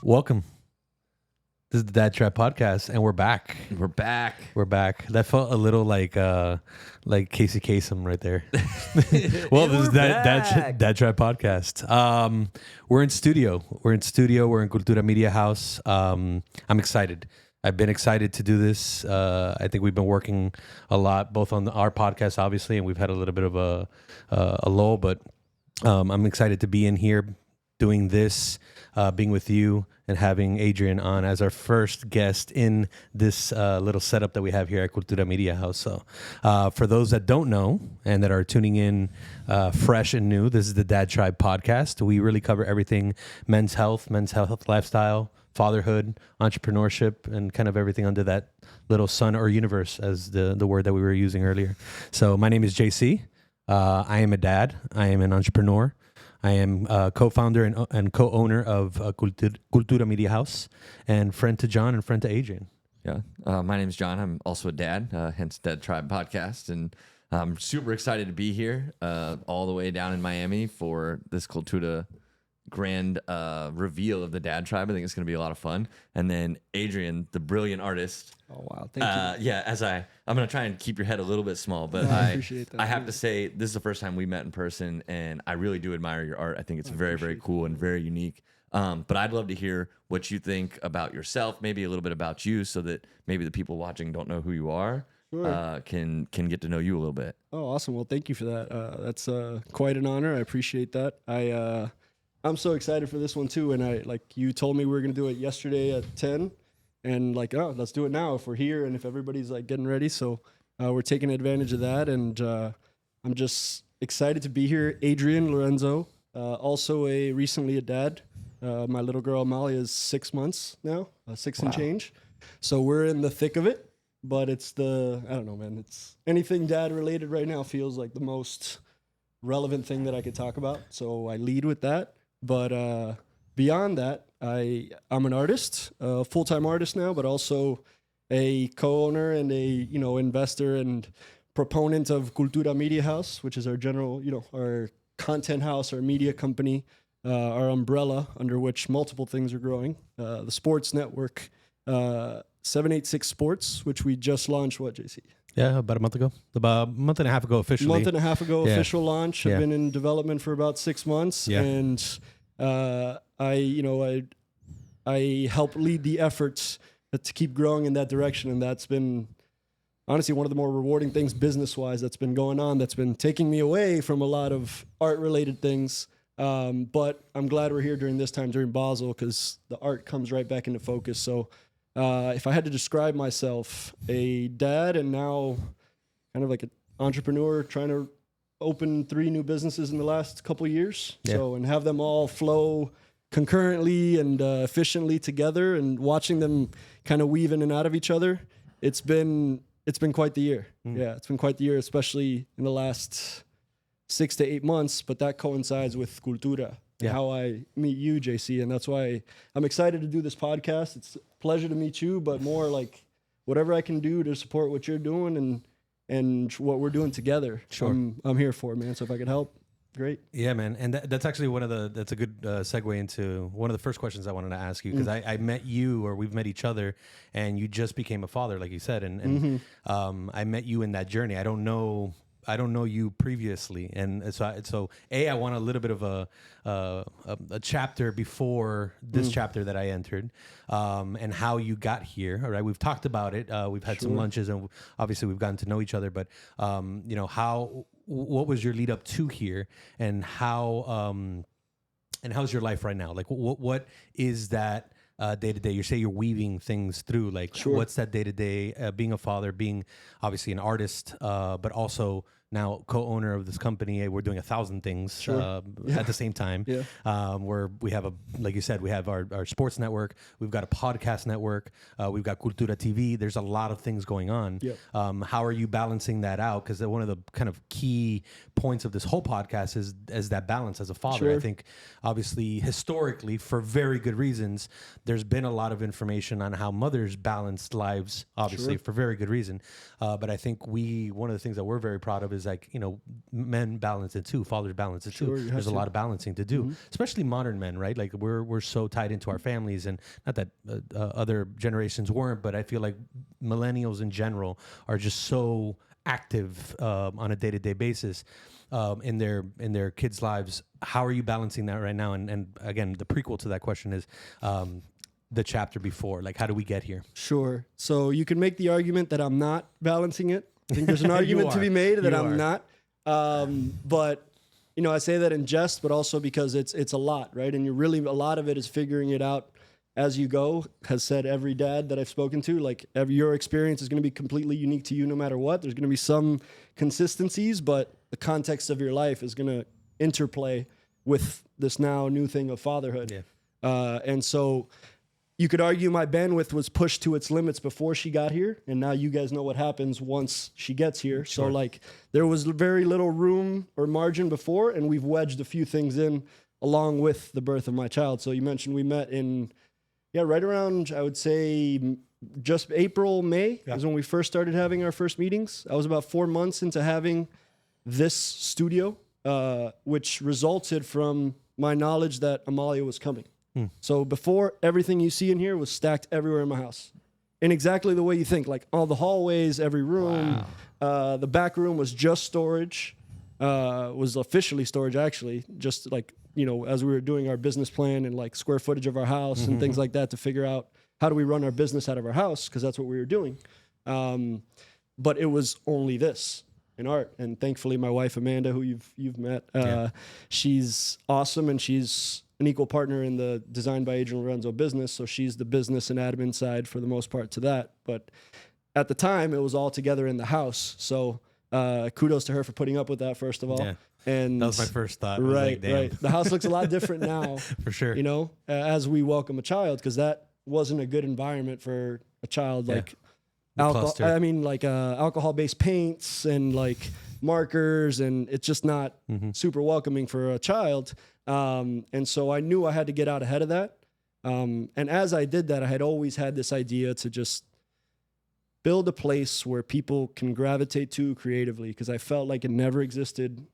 Welcome. This is the Dad Trap Podcast, and we're back. We're back. We're back. That felt a little like Casey Kasem right there. Well, this is Dad Trap Podcast. We're in studio. We're in Cultura Media House. I'm excited. I've been excited to do this. I think we've been working a lot, both on our podcast, obviously, and we've had a little bit of a lull, but I'm excited to be in here doing this, being with you, and having Adrian on as our first guest in this little setup that we have here at Cultura Media House. So for those that don't know and that are tuning in fresh and new, this is the Dad Tribe Podcast. We really cover everything men's health, lifestyle, fatherhood, entrepreneurship, and kind of everything under that little sun or universe, as the word that we were using earlier. So my name is JC. I am a dad. I am an entrepreneur. I am co-founder and co-owner of Cultura Media House, and friend to John and friend to Adrian. Yeah, my name is John. I'm also a dad, hence Dad Tribe Podcast, and I'm super excited to be here all the way down in Miami for this Cultura grand reveal of the Dad Tribe. I think it's going to be a lot of fun. And then Adrian, the brilliant artist. Oh, wow. Thank you. Yeah, I'm going to try and keep your head a little bit small, but I appreciate that. I have to say, this is the first time we met in person, and I really do admire your art. I think it's very, very cool and very unique. But I'd love to hear what you think about yourself, maybe a little bit about you, so that maybe the people watching don't know who you are. Sure. Can get to know you a little bit. Oh, awesome. Well, thank you for that. That's quite an honor. I appreciate that. I'm so excited for this one too. And you told me we were going to do it yesterday at 10, and let's do it now if we're here and if everybody's getting ready. So we're taking advantage of that. And I'm just excited to be here. Adrian Lorenzo, also recently a dad. My little girl, Amalia, is 6 months now, 6 and change. So we're in the thick of it, but I don't know, man. It's anything dad related right now feels like the most relevant thing that I could talk about. So I lead with that. But beyond that, I'm an artist, a full-time artist now, but also a co-owner and a investor and proponent of Cultura Media House, which is our our content house, our media company, our umbrella under which multiple things are growing. The sports network, 786 Sports, which we just launched. What, JC? Yeah, about a month and a half ago officially. Official launch. I've been in development for about 6 months, and I help lead the efforts to keep growing in that direction, and that's been honestly one of the more rewarding things business-wise that's been going on. That's been taking me away from a lot of art-related things, but I'm glad we're here during this time during Basel because the art comes right back into focus. So. If I had to describe myself, a dad and now kind of like an entrepreneur trying to open 3 new businesses in the last couple of years. Yeah. So, and have them all flow concurrently and efficiently together, and watching them kind of weave in and out of each other. It's been quite the year. Yeah, it's been quite the year, especially in the last 6 to 8 months, but that coincides with Cultura. Yeah. How I meet you, JC, and that's why I'm excited to do this podcast. It's a pleasure to meet you, but more like whatever I can do to support what you're doing and what we're doing together. Sure. I'm here for it, man. So if I could help, great. Yeah, man, and that's actually that's a good segue into one of the first questions I wanted to ask you, because I met you, or we've met each other, and you just became a father, like you said, and I met you in that journey. I don't know you previously, and so I want a little bit of a chapter before this chapter that I entered, and how you got here. All right, we've talked about it. We've had some lunches, and obviously we've gotten to know each other. But what was your lead up to here, and how's your life right now? Like, what is that? Day to day, you say you're weaving things through. Like, what's that day to day? Being a father, being obviously an artist, but also now co-owner of this company. We're doing 1,000 things at the same time. Yeah. Where we have like you said, we have our sports network. We've got a podcast network. We've got Cultura TV. There's a lot of things going on. Yep. How are you balancing that out? Because one of the kind of key points of this whole podcast is that balance as a father. Sure. I think obviously historically, for very good reasons, there's been a lot of information on how mothers balanced lives, obviously for very good reason. But I think one of the things that we're very proud of is like, men balance it too, fathers balance it too. There's a lot of balancing to do, especially modern men, right? Like we're so tied into our families, and not that other generations weren't, but I feel like millennials in general are just so active on a day-to-day basis in their kids' lives. How are you balancing that right now? And again, the prequel to that question is the chapter before. Like, how do we get here? Sure. So you can make the argument that I'm not balancing it. I think there's an argument to be made that I'm not. But I say that in jest, but also because it's a lot, right? And a lot of it is figuring it out as you go. Has said every dad that I've spoken to, like your experience is going to be completely unique to you no matter what. There's going to be some consistencies, but the context of your life is going to interplay with this now new thing of fatherhood. Yeah. And so you could argue my bandwidth was pushed to its limits before she got here, and now you guys know what happens once she gets here. Sure. So like there was very little room or margin before, and we've wedged a few things in along with the birth of my child. So you mentioned we met in, right around, I would say just April, May is when we first started having our first meetings. I was about 4 months into having this studio, which resulted from my knowledge that Amalia was coming. So before, everything you see in here was stacked everywhere in my house in exactly the way you think, like all the hallways, every room. Wow. The back room was just storage, was officially storage actually, just like, as we were doing our business plan and like square footage of our house and things like that to figure out how do we run our business out of our house, because that's what we were doing. But it was only this in art. And thankfully my wife, Amanda, who you've met, she's awesome, and she's an equal partner in the Designed by Adrian Lorenzo business. So she's the business and admin side for the most part to that. But at the time, it was all together in the house. So kudos to her for putting up with that, first of all. Yeah. And that was my first thought. Right. The house looks a lot different now. For sure. As we welcome a child, because that wasn't a good environment for a child. Like alcohol-based paints and like markers, and it's just not super welcoming for a child. And so I knew I had to get out ahead of that. And as I did that, I had always had this idea to just build a place where people can gravitate to creatively, because I felt like it never existed.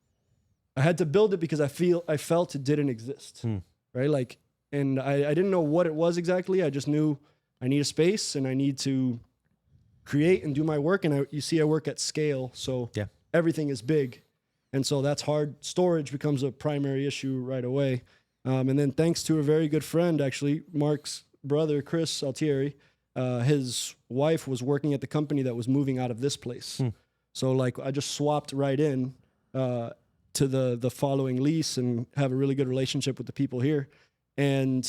I had to build it because I felt it didn't exist, right? Like, and I didn't know what it was exactly. I just knew I need a space and I need to create and do my work. And I work at scale, so everything is big. And so that's hard. Storage becomes a primary issue right away. And then thanks to a very good friend, actually, Mark's brother, Chris Altieri, his wife was working at the company that was moving out of this place. So like I just swapped right in to the following lease and have a really good relationship with the people here, and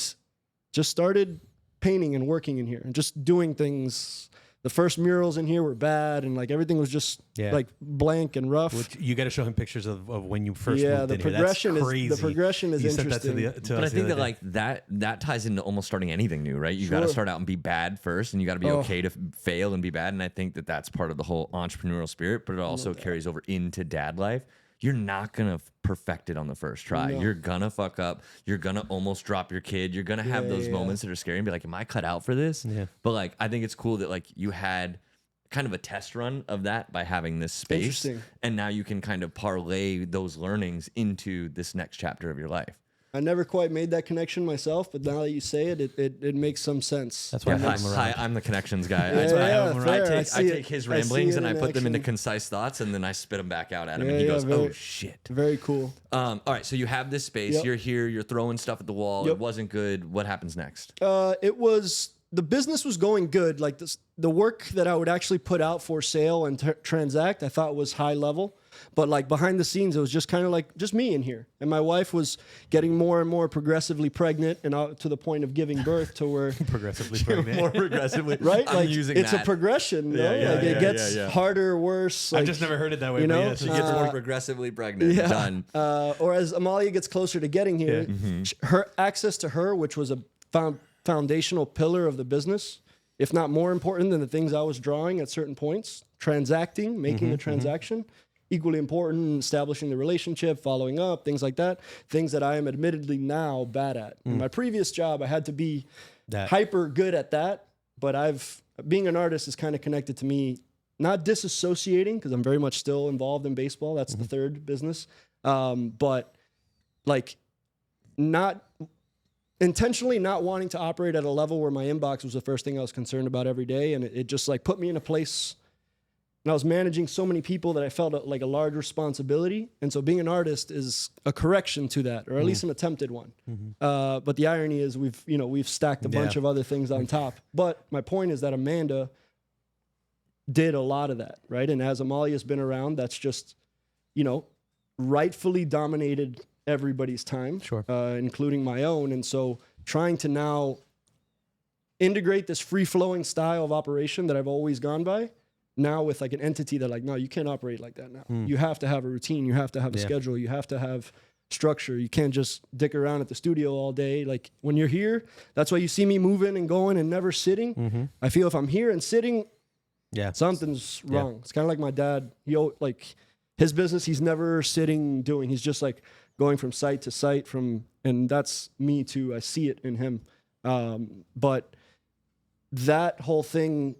just started painting and working in here and just doing things. The first murals in here were bad, and like everything was just like blank and rough. Which you got to show him pictures of when you first moved the in progression here. That's crazy. The progression is interesting. But I think that like that ties into almost starting anything new, right? You got to start out and be bad first, and you got to be okay to fail and be bad. And I think that that's part of the whole entrepreneurial spirit, but it also carries over into dad life. You're not going to perfect it on the first try. No. You're going to fuck up. You're going to almost drop your kid. You're going to have those moments that are scary and be like, am I cut out for this? Yeah. But like, I think it's cool that like you had kind of a test run of that by having this space. And now you can kind of parlay those learnings into this next chapter of your life. I never quite made that connection myself, but now that you say it, it makes some sense. That's why I'm the connections guy. I take his ramblings and I put them into concise thoughts, and then I spit them back out at him, and he goes, "Oh shit!" Very cool. All right, so you have this space. You're here. You're throwing stuff at the wall. It wasn't good. What happens next? The business was going good. Like the work that I would actually put out for sale and transact, I thought was high level. But like behind the scenes, it was just kind of like just me in here. And my wife was getting more and more progressively pregnant, and to the point of giving birth to where progressively pregnant, more progressively, right? Like it's a progression. It gets harder, worse. Like, I just never heard it that way. She gets more progressively pregnant. Done. Or as Amalia gets closer to getting here, her access to her, which was a foundational pillar of the business, if not more important than the things I was drawing at certain points, transacting, making the transaction. Equally important, establishing the relationship, following up, things like that. Things that I am admittedly now bad at. In my previous job, I had to be hyper good at that. But being an artist is kind of connected to me not disassociating, because I'm very much still involved in baseball. That's the third business. But like not intentionally not wanting to operate at a level where my inbox was the first thing I was concerned about every day. And it just like put me in a place, and I was managing so many people that I felt like a large responsibility. And so being an artist is a correction to that, or at least an attempted one. But the irony is we've stacked a bunch of other things on top. But my point is that Amanda did a lot of that, right? And as Amalia's been around, that's just, rightfully dominated everybody's time, including my own. And so trying to now integrate this free-flowing style of operation that I've always gone by, now with like an entity that like, no, you can't operate like that now. You have to have a routine. You have to have a schedule. You have to have structure. You can't just dick around at the studio all day. Like when you're here, that's why you see me moving and going and never sitting. I feel if I'm here and sitting, something's wrong. It's kind of like my dad. Like his business, he's never sitting doing. He's just like going from site to site and that's me too. I see it in him. But that whole thing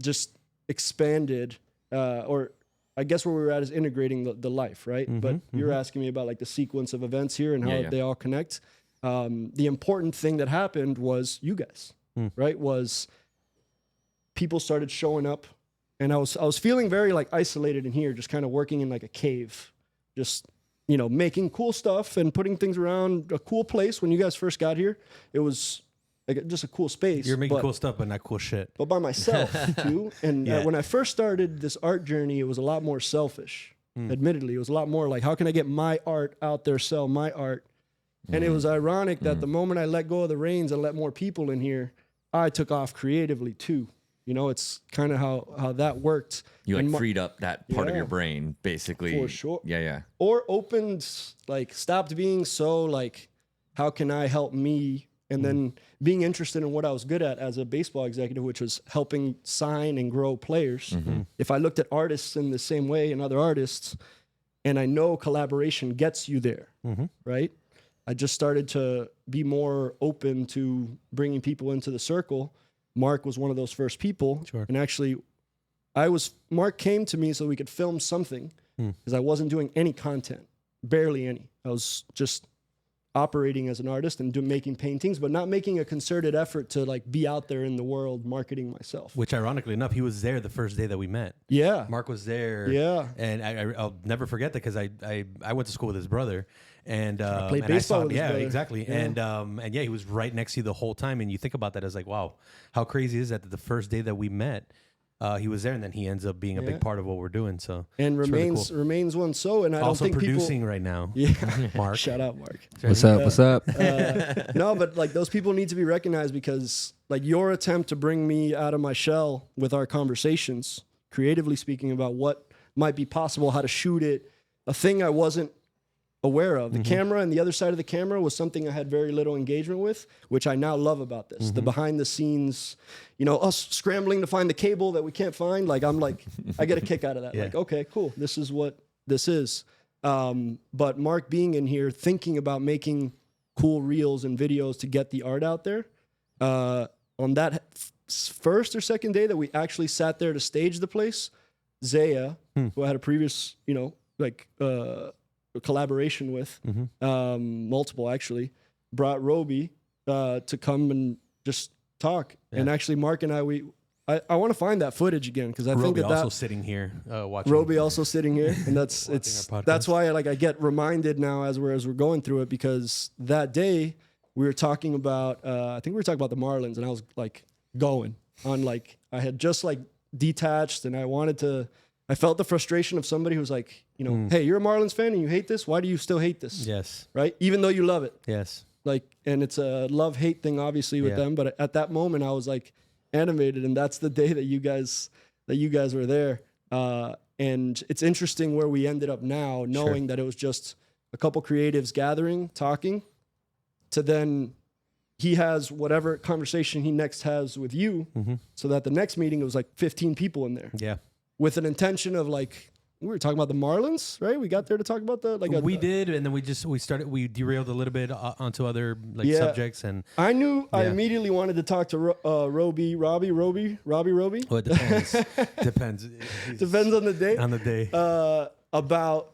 just expanded, or I guess where we were at is integrating the life, right? But you're asking me about like the sequence of events here and how they all connect. The important thing that happened was you guys, right? Was people started showing up, and I was feeling very like isolated in here, just kind of working in like a cave, just making cool stuff and putting things around a cool place. When you guys first got here, it was like just a cool space. You're making cool stuff, but not cool shit. But by myself too. And when I first started this art journey, it was a lot more selfish. Admittedly, it was a lot more like, how can I get my art out there, sell my art? And it was ironic that the moment I let go of the reins and let more people in here, I took off creatively too. It's kind of how that worked. You like freed up that part of your brain, basically. For sure. Yeah. Or opened, like stopped being so like, how can I help me? And then being interested in what I was good at as a baseball executive, which was helping sign and grow players. If I looked at artists in the same way and other artists, and I know collaboration gets you there, right? I just started to be more open to bringing people into the circle. Mark was one of those first people. And actually, Mark came to me so we could film something, because I wasn't doing any content, barely any. I was just operating as an artist and making paintings, but not making a concerted effort to like be out there in the world marketing myself. Which ironically enough, he was there the first day that we met. Yeah. Mark was there. Yeah. And I'll never forget that, because I went to school with his brother. And I played baseball with his brother. Exactly. Yeah. And he was right next to you the whole time. And you think about that as like, wow, how crazy is that the first day that we met, he was there, and then he ends up being a big part of what we're doing. So and remains one. So, and I also don't think producing people, right now. Yeah, Mark. Shout out, Mark. What's up? What's up? No, but like those people need to be recognized, because like your attempt to bring me out of my shell with our conversations, creatively speaking about what might be possible, how to shoot it, a thing I wasn't aware of. The camera and the other side of the camera was something I had very little engagement with, which I now love about this. The behind the scenes, us scrambling to find the cable that we can't find. Like I get a kick out of that. Like, okay, cool. This is what this is. But Mark being in here, thinking about making cool reels and videos to get the art out there. On that first or second day that we actually sat there to stage the place, Zaya, who I had a previous, collaboration with, multiple actually, brought Roby to come and just talk. And actually, Mark and I want to find that footage again, because I think Roby also sitting here watching. Roby also sitting here, and that's why I get reminded now as we're going through it, because that day we were talking about I think we were talking about the Marlins, and I was like going on, like I had just like detached, and I felt the frustration of somebody who's like, hey, you're a Marlins fan and you hate this. Why do you still hate this? Yes. Right? Even though you love it. Yes. Like, and it's a love-hate thing, obviously, with them. But at that moment, I was like animated, and that's the day that you guys were there. And it's interesting where we ended up now, knowing that it was just a couple creatives gathering, talking, to then he has whatever conversation he next has with you, so that the next meeting it was like 15 people in there. Yeah. With an intention of like, we were talking about the Marlins, right? We got there to talk about the we did, and then we derailed a little bit onto other subjects, and I knew I immediately wanted to talk to Robbie. Well, it depends. Depends. Depends on the day. On the day. About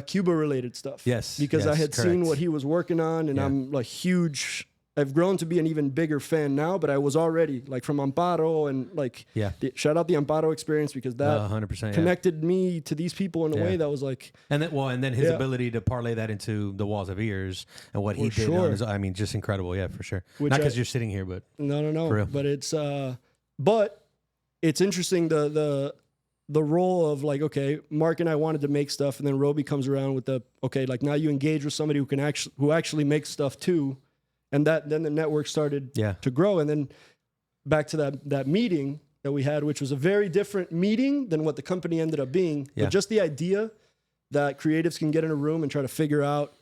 Cuba related stuff. Yes, because I had correct. seen what he was working on, and I'm like huge. I've grown to be an even bigger fan now, but I was already like from Amparo and like shout out the Amparo experience because that 100% connected me to these people in a way that was like, and then his ability to parlay that into the walls of ears and what he did on his, I mean, just incredible. Yeah, for sure. Which not because you're sitting here, but no, but it's interesting the role of like, okay, Mark and I wanted to make stuff, and then Roby comes around with like now you engage with somebody who actually makes stuff too. And then the network started to grow. And then back to that meeting that we had, which was a very different meeting than what the company ended up being. Yeah. But just the idea that creatives can get in a room and try to figure out,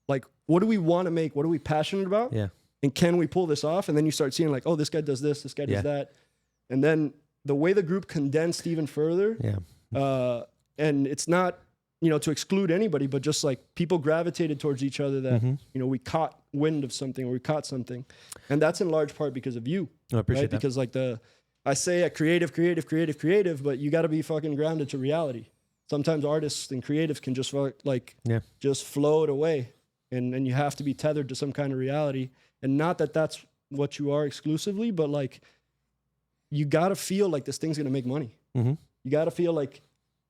like, what do we want to make? What are we passionate about? Yeah. And can we pull this off? And then you start seeing like, oh, this guy does this guy does that. And then the way the group condensed even further. Yeah. And it's not, to exclude anybody, but just like people gravitated towards each other that, we caught wind of something or we caught something. And that's in large part because of you. I appreciate that. Because like I say a creative, but you got to be fucking grounded to reality. Sometimes artists and creatives can just just float away and you have to be tethered to some kind of reality. And not that that's what you are exclusively, but like you got to feel like this thing's going to make money. Mm-hmm. You got to feel like,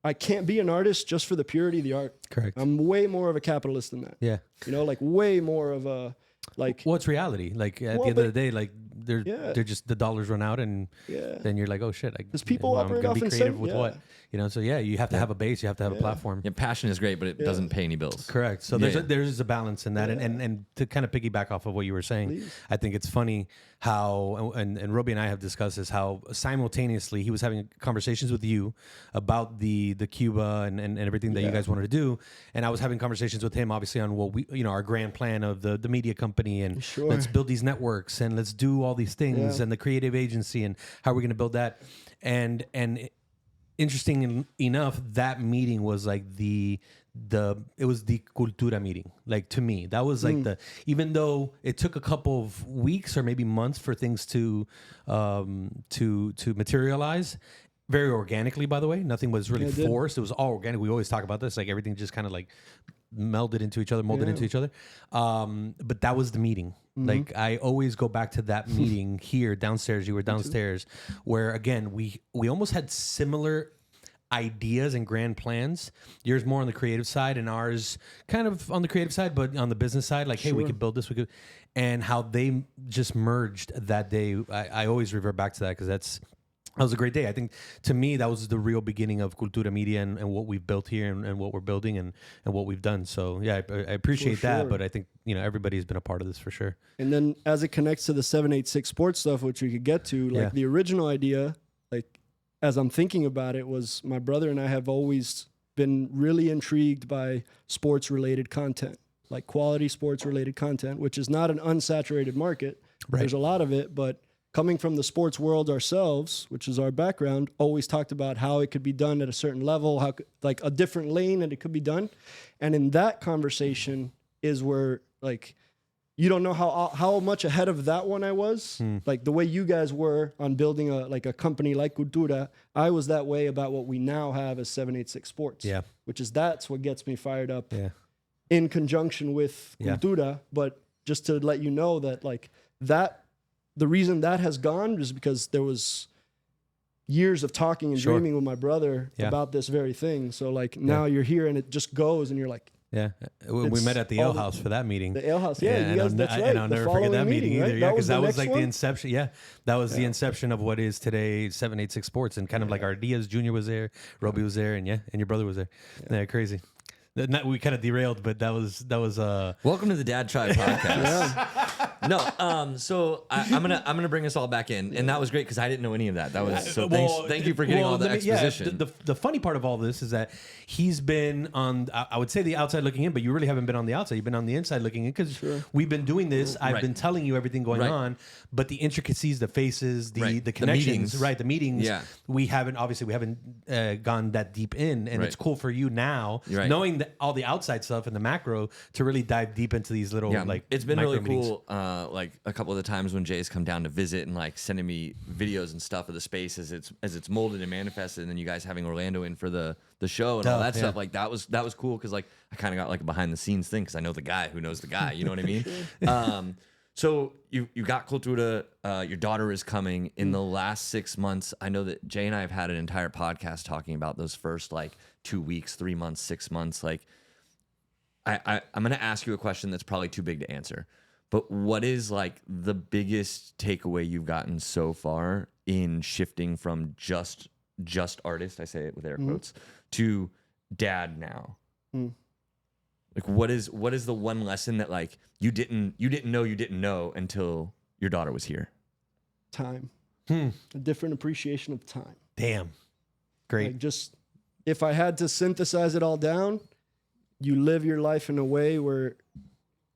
I can't be an artist just for the purity of the art. Correct. I'm way more of a capitalist than that. Yeah. Like way more of a like. What's reality? Like at the end of the day, like they're just the dollars run out, and then you're like, oh shit, like, because people operate I'm off be creative with what, so you have to have a base, you have to have a platform. Yeah, passion is great, but it doesn't pay any bills. Correct. So there's a balance in that, and to kind of piggyback off of what you were saying, please. I think it's funny how and Roby and I have discussed this, how simultaneously he was having conversations with you about the Cuba and everything that you guys wanted to do, and I was having conversations with him obviously on what we our grand plan of the media company, and let's build these networks and let's do all these things and the creative agency and how we're going to build that, and interesting enough, that meeting was like it was the Cultura meeting. Like, to me, that was like even though it took a couple of weeks or maybe months for things to materialize, very organically, by the way, nothing was really forced. It was all organic. We always talk about this, like everything just kind of like melded into each other, molded into each other. But that was the meeting. Mm-hmm. Like, I always go back to that meeting here downstairs. You were downstairs, where again we almost had similar ideas and grand plans. Yours more on the creative side, and ours kind of on the creative side, but on the business side, like, hey, we could build this, we could, and how they just merged that day. I always revert back to that because that was a great day. I think to me that was the real beginning of Cultura Media and what we've built here and what we're building and what we've done. So yeah, I appreciate that, but I think everybody's been a part of this for sure. And then as it connects to the 786 sports stuff, which we could get to, like the original idea, like as I'm thinking about it, was my brother and I have always been really intrigued by sports related content, like quality sports related content, which is not an unsaturated market. Right. There's a lot of it, but coming from the sports world ourselves, which is our background, always talked about how it could be done at a certain level, how like a different lane and it could be done. And in that conversation is where, like, you don't know how much ahead of that one I was. Like the way you guys were on building a company like Cultura, I was that way about what we now have as 786 Sports. Yeah. That's what gets me fired up. Yeah. In conjunction with Cultura, but just to let you know that like that, the reason that has gone is because there was years of talking and dreaming with my brother about this very thing. So like now you're here and it just goes and you're like, we met at the Ale House for that meeting. The Ale House, you guys, that's right. And I'll never forget that meeting either. Right? Yeah, because that was like the inception. Yeah, that was the inception of what is today 786 Sports, and kind of like our Diaz Jr. was there, Roby was there, and your brother was there. Yeah, crazy. We kind of derailed, but that was. Welcome to the Dad Tribe podcast. So I'm gonna bring us all back in, and that was great because I didn't know any of that. That was so. Thank you for getting all the exposition. The funny part of all this is that he's been on, I would say, the outside looking in, but you really haven't been on the outside. You've been on the inside looking in because we've been doing this. I've been telling you everything going on, but the intricacies, the faces, the connections, the meetings. We haven't gone that deep in, and it's cool for you now, knowing all the outside stuff and the macro, to really dive deep into these little it's been really cool. Like a couple of the times when Jay's come down to visit and like sending me videos and stuff of the space as it's molded and manifested, and then you guys having Orlando in for the show and all that stuff. Like that was cool because like I kind of got like a behind the scenes thing because I know the guy who knows the guy. You know what I mean? So you got Cultura. Your daughter is coming in the last 6 months. I know that Jay and I have had an entire podcast talking about those first like 2 weeks, 3 months, 6 months. Like I'm going to ask you a question that's probably too big to answer. But what is like the biggest takeaway you've gotten so far in shifting from just artist, I say it with air quotes, to dad now? Like what is the one lesson that like you didn't know until your daughter was here? Time. A different appreciation of time. Damn. Great. Like just if I had to synthesize it all down, you live your life in a way where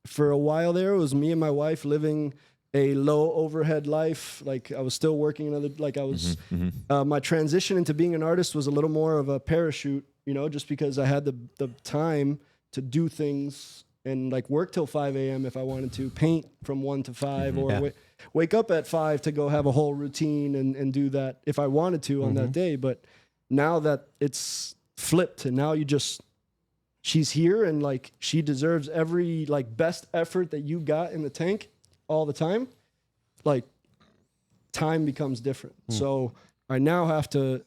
for a while there, it was me and my wife living a low overhead life. Like I was still working another, like I was, my transition into being an artist was a little more of a parachute, you know, just because I had the time to do things and like work till 5 a.m. if I wanted to, paint from 1 to 5 or wake up at 5 to go have a whole routine and do that if I wanted to on that day. But now that it's flipped and now she's here and like she deserves every like best effort that you got in the tank all the time. Like time becomes different. So I now have to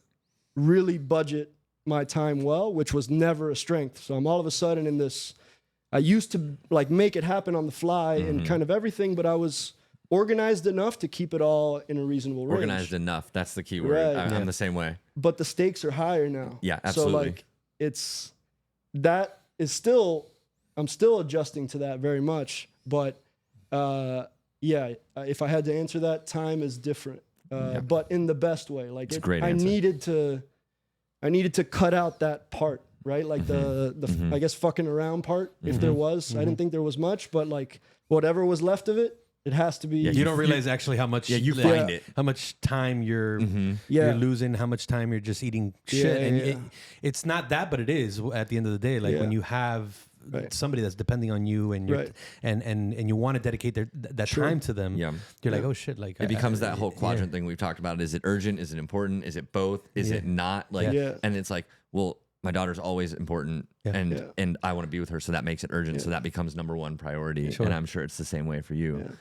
really budget my time well, which was never a strength. So I'm all of a sudden in this, I used to like make it happen on the fly and kind of everything, but I was organized enough to keep it all in a reasonable range. Organized enough. That's the key word. Right. I'm the same way. But the stakes are higher now. Yeah, absolutely. So like I'm still adjusting to that very much. But if I had to answer that, time is different. But in the best way. Like it's a great answer. I needed to cut out that part, right? Like the I guess fucking around part, if there was. I didn't think there was much, but like whatever was left of it, it has to be. Yeah, you don't realize actually how much you find it, how much time you're losing, how much time you're just eating shit, and it's not that, but it is at the end of the day. Like when you have somebody that's depending on you, and you're, and you want to dedicate that time to them, you're like, oh shit, like it becomes that whole quadrant thing we've talked about. Is it urgent? Is it important? Is it both? Is it not? Like, and it's like, well, my daughter's always important, and I want to be with her, so that makes it urgent. So that becomes number one priority, and I'm sure it's the same way for you.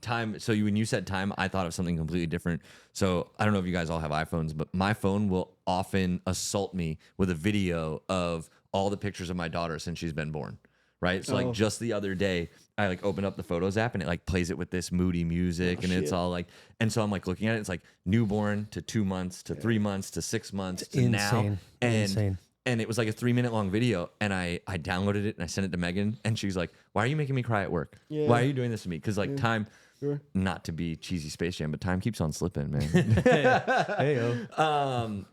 Time. So when you said time, I thought of something completely different. So I don't know if you guys all have iPhones, but my phone will often assault me with a video of all the pictures of my daughter since she's been born. Right. So like just the other day, I like open up the Photos app and it like plays it with this moody music it's all like, and so I'm like looking at it. It's like newborn to 2 months to 3 months to 6 months to insane. now. And it was like a 3-minute long video, and I downloaded it and I sent it to Megan, and she's like, "Why are you making me cry at work? Why are you doing this to me?" Because like time, not to be cheesy Space Jam, but time keeps on slipping, man.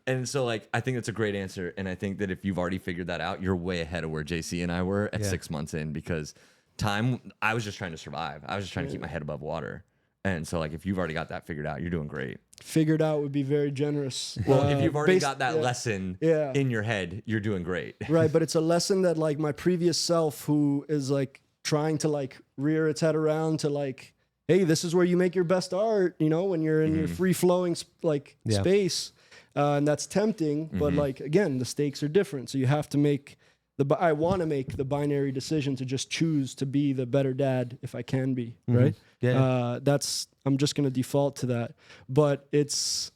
And so like I think that's a great answer, and I think that if you've already figured that out, you're way ahead of where JC and I were at 6 months in, because time, I was just trying to survive. I was just trying to keep my head above water. And so, like, if you've already got that figured out, you're doing great. Figured out would be very generous. Well, if you've already got that lesson in your head, you're doing great. Right, but it's a lesson that, like, my previous self, who is, like, trying to, like, rear its head around to, like, hey, this is where you make your best art, you know, when you're in your free-flowing, like, space. And that's tempting, but, like, again, the stakes are different. So you have to make... I want to make the binary decision to just choose to be the better dad if I can be, right? Yeah. I'm just going to default to that. But it's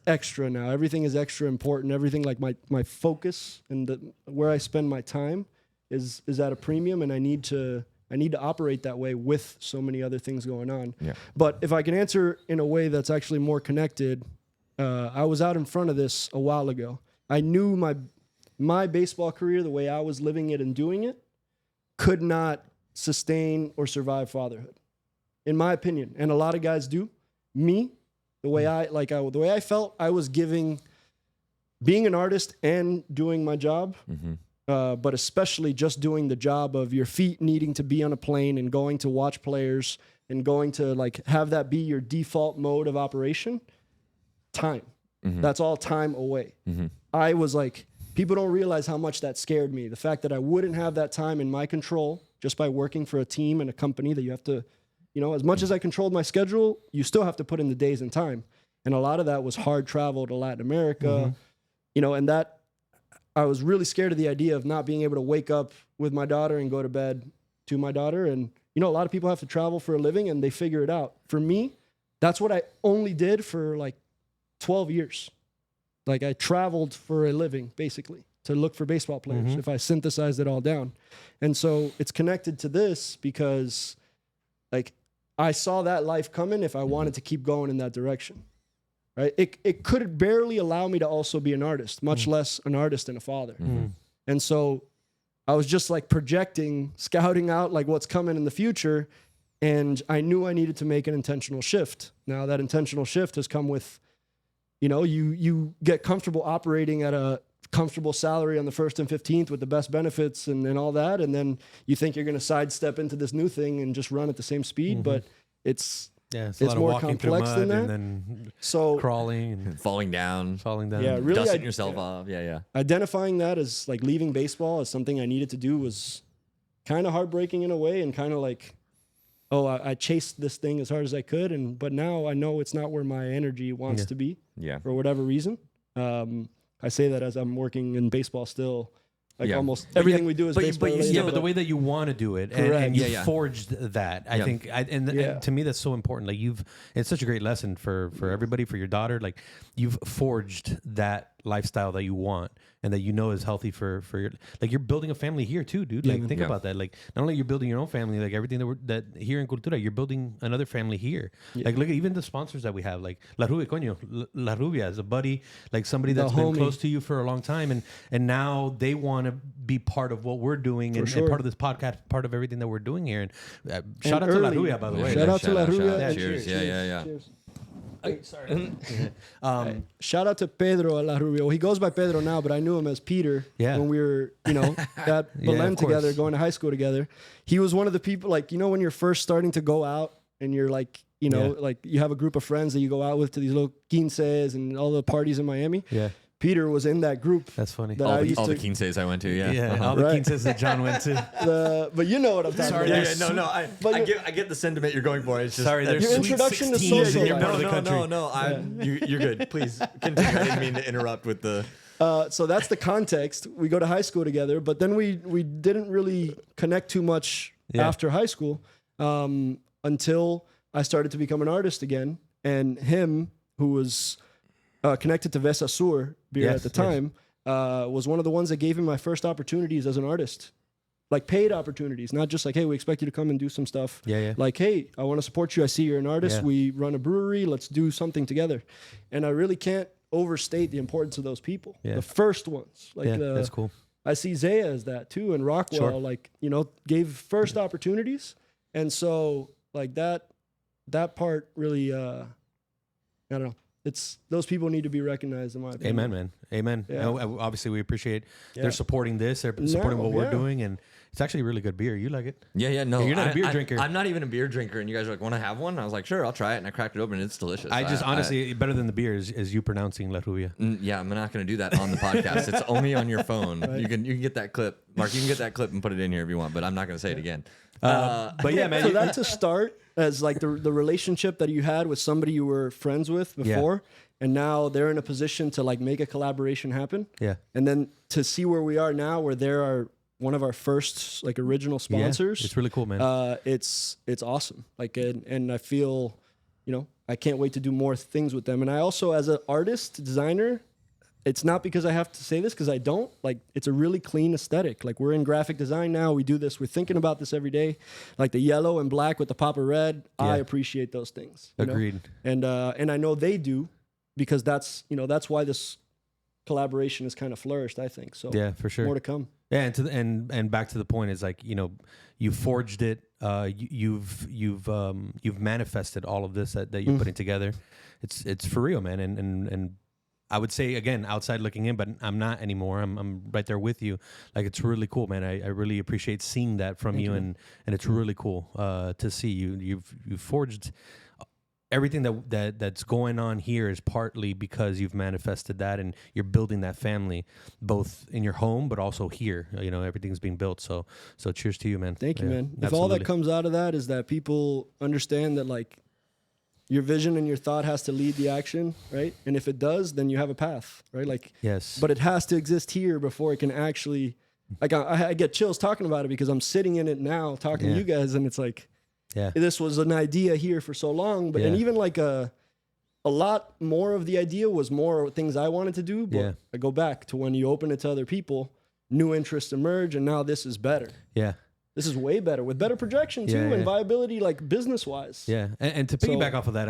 extra now. Everything is extra important. Everything, like my focus and where I spend my time is at a premium, and I need to operate that way with so many other things going on. Yeah. But if I can answer in a way that's actually more connected, I was out in front of this a while ago. I knew my baseball career, the way I was living it and doing it, could not sustain or survive fatherhood, in my opinion. And a lot of guys do. Me, the way I felt, I was giving being an artist and doing my job, but especially just doing the job of your feet needing to be on a plane and going to watch players and going to like have that be your default mode of operation. Time. That's all time away. I was like, people don't realize how much that scared me. The fact that I wouldn't have that time in my control just by working for a team and a company that you have to, you know, as much as I controlled my schedule, you still have to put in the days and time. And a lot of that was hard travel to Latin America, you know, and that I was really scared of the idea of not being able to wake up with my daughter and go to bed to my daughter. And, you know, a lot of people have to travel for a living and they figure it out. For me, that's what I only did for like 12 years. Like I traveled for a living, basically, to look for baseball players if I synthesized it all down. And so it's connected to this because like I saw that life coming if I wanted to keep going in that direction, right? It could barely allow me to also be an artist, much less an artist and a father. And so I was just like projecting, scouting out like what's coming in the future. And I knew I needed to make an intentional shift. Now that intentional shift has come with, you know, you get comfortable operating at a comfortable salary on the 1st and 15th with the best benefits and all that. And then you think you're going to sidestep into this new thing and just run at the same speed. But it's more complex than that. And then so crawling and falling down. Yeah, really dusting yourself off. Yeah. Identifying that as like leaving baseball as something I needed to do was kind of heartbreaking in a way and kind of like, oh, I chased this thing as hard as I could, but now I know it's not where my energy wants to be. Yeah. For whatever reason. I say that as I'm working in baseball still. Like almost everything we do is baseball. But the way that you want to do it, and you forged that. I think, and to me, that's so important. Like it's such a great lesson for everybody, for your daughter. Like you've forged that lifestyle that you want and that you know is healthy for your, like you're building a family here too, dude. Like think about that. Like not only you're building your own family, like everything that here in Cultura, you're building another family here. Like look at even the sponsors that we have, like La Rubia, La Rubia is a buddy, like somebody that's been close to you for a long time, and now they want to be part of what we're doing and part of this podcast, part of everything that we're doing here. And shout out to La Rubia, by the way. Shout out to La Rubia. Cheers. Yeah. Cheers. Sorry. Shout out to Pedro La Rubia. Well, he goes by Pedro now, but I knew him as Peter when we were, you know, at Belen together, going to high school together. He was one of the people, like, you know, when you're first starting to go out and you're like, you know, like you have a group of friends that you go out with to these little quinces and all the parties in Miami. Yeah. Peter was in that group. That's funny. All the quinces I went to, all the quinces that John went to. But you know what I'm talking about. I get the sentiment you're going for. It's just there's your introduction to social in your part of the country. You're good. Please continue. I didn't mean to interrupt with the. So that's the context. We go to high school together, but then we didn't really connect too much after high school until I started to become an artist again. And him, who was connected to Vesa Sur beer at the time, was one of the ones that gave me my first opportunities as an artist. Like paid opportunities, not just like, hey, we expect you to come and do some stuff. Like, hey, I want to support you. I see you're an artist. We run a brewery. Let's do something together. And I really can't overstate the importance of those people. The first ones. Like that's cool. I see Zaya as that too. And Rockwell, like, you know, gave first opportunities. And so like that part really, I don't know. It's those people need to be recognized in my opinion. Amen, man. Amen. Yeah. Obviously, we appreciate they're supporting this. They're supporting what we're doing, and it's actually a really good beer. You like it? Yeah. No, you're not a beer drinker. I'm not even a beer drinker, and you guys are like, "Want to have one?" I was like, "Sure, I'll try it." And I cracked it open, and it's delicious. Honestly, better than the beer is you pronouncing La Rubia. Yeah, I'm not going to do that on the podcast. It's only on your phone. Right. You can get that clip, Mark. You can get that clip and put it in here if you want, but I'm not going to say it again. But yeah, man. So that to start as like the relationship that you had with somebody you were friends with before. And now they're in a position to like make a collaboration happen. Yeah. And then to see where we are now, where there are one of our first like original sponsors. It's really cool, man. It's awesome. Like, and I feel, you know, I can't wait to do more things with them. And I also, as an artist, designer, it's not because I have to say this, because I don't. Like, it's a really clean aesthetic. Like, we're in graphic design now. We do this. We're thinking about this every day. Like the yellow and black with the pop of red. I appreciate those things. Agreed. Know? And I know they do. Because that's why this collaboration has kind of flourished, I think. So yeah, for sure. More to come. Yeah, and back to the point is like, you forged it. You've manifested all of this that you're putting together. It's for real, man. And I would say again, outside looking in, but I'm not anymore. I'm right there with you. Like, it's really cool, man. I really appreciate seeing that from you, and it's really cool to see you've forged. Everything that's going on here is partly because you've manifested that, and you're building that family, both in your home but also here. Everything's being built. So cheers to you, man. Thank you, man. Absolutely. If all that comes out of that is that people understand that, like, your vision and your thought has to lead the action, right? And if it does, then you have a path, right? Like, yes. But it has to exist here before it can actually. Like, I get chills talking about it because I'm sitting in it now, talking to you guys, and it's like. Yeah. This was an idea here for so long, but and even like a lot more of the idea was more things I wanted to do. But I go back to when you open it to other people, new interests emerge, and now this is better. Yeah. This is way better with better projection too and viability, like business wise. Yeah. And to piggyback off of that,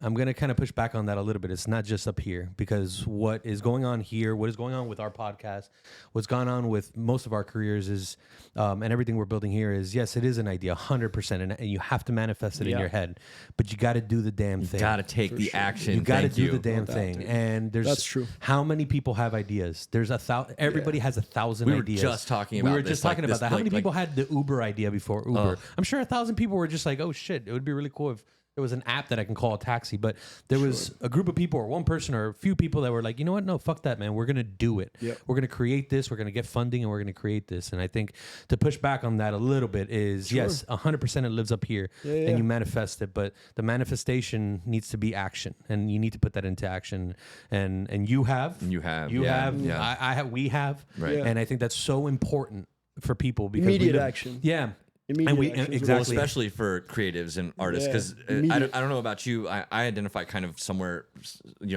I'm gonna kind of push back on that a little bit. It's not just up here, because what is going on here, what is going on with our podcast, what's gone on with most of our careers is, and everything we're building here is, yes, it is an idea, 100%, and you have to manifest it in your head, but you got to do the damn thing. You got to take the action. You got to do the damn thing. And that's true. How many people have ideas? There's everybody has 1,000 ideas. We were just talking about that. How many people had the Uber idea before Uber? I'm sure 1,000 people were just like, oh shit, it would be really cool if there was an app that I can call a taxi. But there was a group of people, or one person, or a few people that were like, you know what? No, fuck that, man. We're going to do it. Yep. We're going to create this. We're going to get funding, and we're going to create this. And I think to push back on that a little bit is, yes, 100% it lives up here, and you manifest it. But the manifestation needs to be action, and you need to put that into action. And you have. We have. Right. And I think that's so important for people, because immediate action. Yeah. Exactly. Well, especially for creatives and artists, because I don't know about you. I identify kind of somewhere,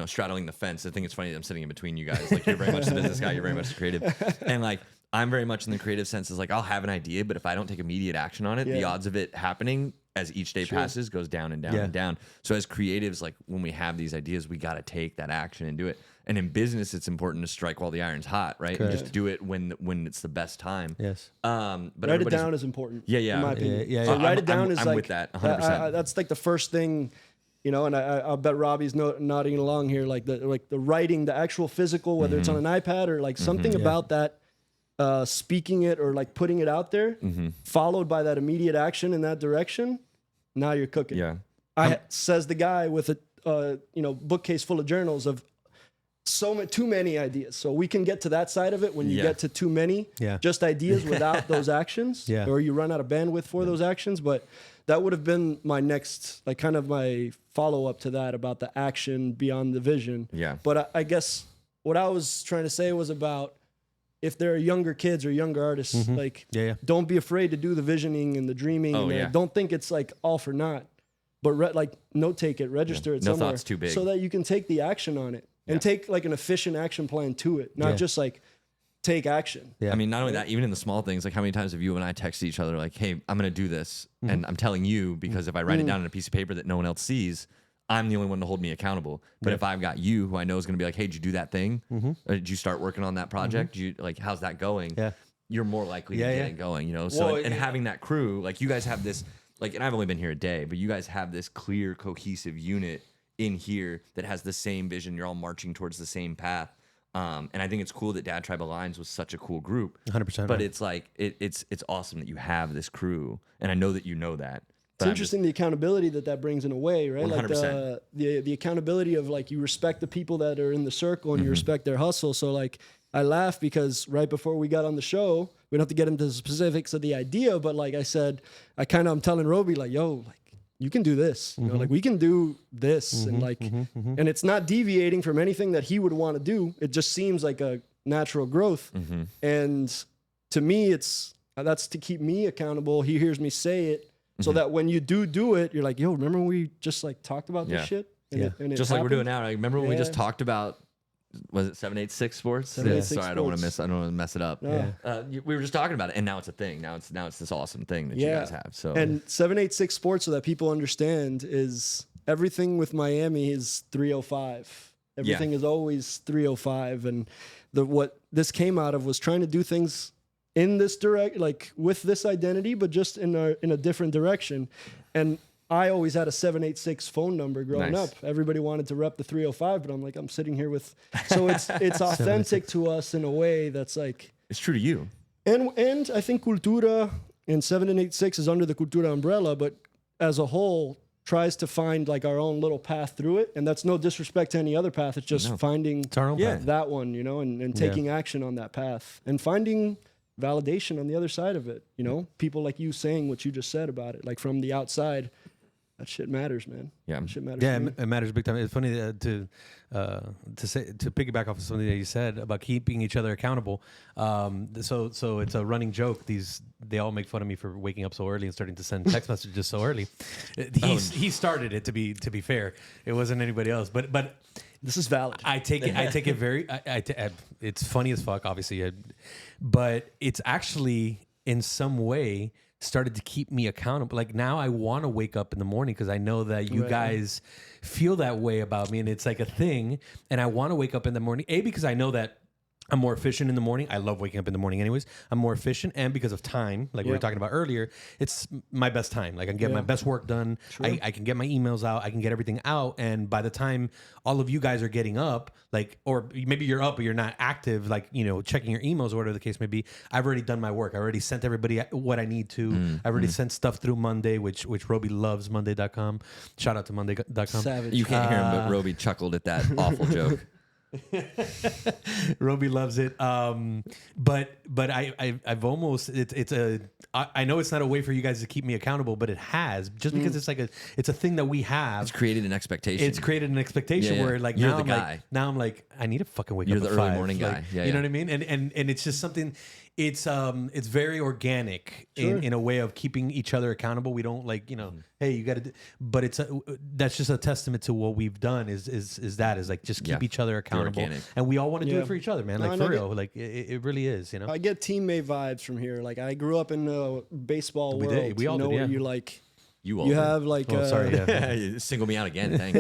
straddling the fence. I think it's funny that I'm sitting in between you guys. Like, you're very much the business guy, you're very much the creative, and like, I'm very much in the creative sense. Is like, I'll have an idea, but if I don't take immediate action on it, the odds of it happening as each day passes goes down and down and down. So as creatives, like, when we have these ideas, we got to take that action and do it. And in business, it's important to strike while the iron's hot, right? And just do it when it's the best time. Yes. But write it down is important. Yeah. In my opinion. So write it down is I'm like, with that 100%. That's like the first thing, and I'll bet Robbie's nodding along here, like the writing, the actual physical, whether it's on an iPad or like something about that, speaking it or like putting it out there, followed by that immediate action in that direction. Now you're cooking. Yeah. Says the guy with a bookcase full of journals of too many ideas. So we can get to that side of it when you get to too many just ideas without those actions, or you run out of bandwidth for those actions. But that would have been my next, like, kind of my follow up to that, about the action beyond the vision. Yeah. But I guess what I was trying to say was about, if there are younger kids or younger artists, like, don't be afraid to do the visioning and the dreaming. Don't think it's like all for naught, but note take it, register it somewhere. No thought's too big. So that you can take the action on it. And take like an efficient action plan to it, not just like take action. Yeah. I mean, not only that, even in the small things, like how many times have you and I texted each other like, hey, I'm going to do this. And I'm telling you, because if I write it down on a piece of paper that no one else sees, I'm the only one to hold me accountable. But if I've got you, who I know is going to be like, hey, did you do that thing? Or did you start working on that project? How's that going? Yeah. You're more likely to get it going, So, and having that crew, like, you guys have this, like, and I've only been here a day, but you guys have this clear, cohesive unit in here that has the same vision. You're all marching towards the same path. And I think it's cool that Dad Tribe Aligns was such a cool group. 100%. But it's like, it's awesome that you have this crew. And I know that you know that. It's interesting the accountability that brings in a way, right? 100%. Like the accountability of, like, you respect the people that are in the circle and you respect their hustle. So, like, I laugh because right before we got on the show, we don't have to get into the specifics of the idea, but like I said, I'm telling Roby, like, yo, like, you can do this, like, we can do this, and like, and it's not deviating from anything that he would want to do. It just seems like a natural growth. And to me, that's to keep me accountable. He hears me say it, so that when you do it, you're like, yo, remember when we just like talked about this shit? And it just like we're doing now. Like, remember when we just talked about, was it 786 Sports? 786 Sorry, I don't want to mess it up. No. We were just talking about it, and now it's a thing. Now it's this awesome thing that you guys have. So, and 786 Sports, so that people understand, is everything with Miami is 305. Everything is always 305, and the this came out of was trying to do things in this direct, like with this identity, but just in a different direction. And I always had a 786 phone number growing up. Everybody wanted to rep the 305, but I'm like, I'm sitting here with, so it's authentic to us in a way that's like, it's true to you. And I think Cultura and 786 is under the Cultura umbrella, but as a whole tries to find like our own little path through it. And that's no disrespect to any other path. It's just finding our own path. That one, you know, and taking action on that path and finding validation on the other side of it. You know, people like you saying what you just said about it, like from the outside. That shit matters, man. Yeah, that shit matters. Yeah, it matters big time. It's funny to piggyback off of something that you said about keeping each other accountable. So it's a running joke. They all make fun of me for waking up so early and starting to send text messages so early. He started it. To be fair, it wasn't anybody else. But this is valid. I take it very. It's funny as fuck, obviously, but it's actually in some way started to keep me accountable. Like now I want to wake up in the morning because I know that you guys feel that way about me and it's like a thing. And I want to wake up in the morning, because I know that I'm more efficient in the morning. I love waking up in the morning anyways. I'm more efficient, and because of time, like we were talking about earlier, it's my best time. Like I can get my best work done. I can get my emails out. I can get everything out. And by the time all of you guys are getting up, like, or maybe you're up but you're not active, like, you know, checking your emails or whatever the case may be, I've already done my work. I already sent everybody what I need to. I've already sent stuff through Monday, which Roby loves, Monday.com. Shout out to Monday.com. Savage. You can't hear him, but Roby chuckled at that awful joke. Roby loves it. But I've almost, I know it's not a way for you guys to keep me accountable, but it has, just because it's a thing that we have. It's created an expectation. It's created an expectation where like You're now the I'm guy. like, now I'm like, I need to fucking wake You're up the at early 5. morning Like, guy. Yeah, you know what I mean? And it's just something. It's very organic in a way of keeping each other accountable. We don't like, you know, hey, you got to, but that's just a testament to what we've done is like just keep each other accountable, and we all want to do it for each other, man. Like for real, like it really is, you know. I get teammate vibes from here. Like I grew up in the baseball world. We all know did, where you like. You have like sorry, You single me out again, thanks.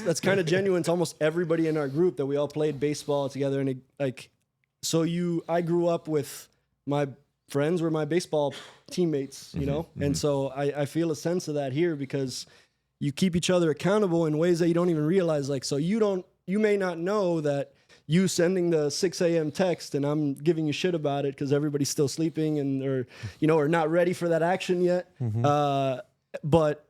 That's kind of genuine to almost everybody in our group that we all played baseball together, and I grew up with my friends were my baseball teammates, you know, and so I feel a sense of that here because you keep each other accountable in ways that you don't even realize. Like, so you may not know that you sending the 6 a.m. text and I'm giving you shit about it because everybody's still sleeping or not ready for that action yet. But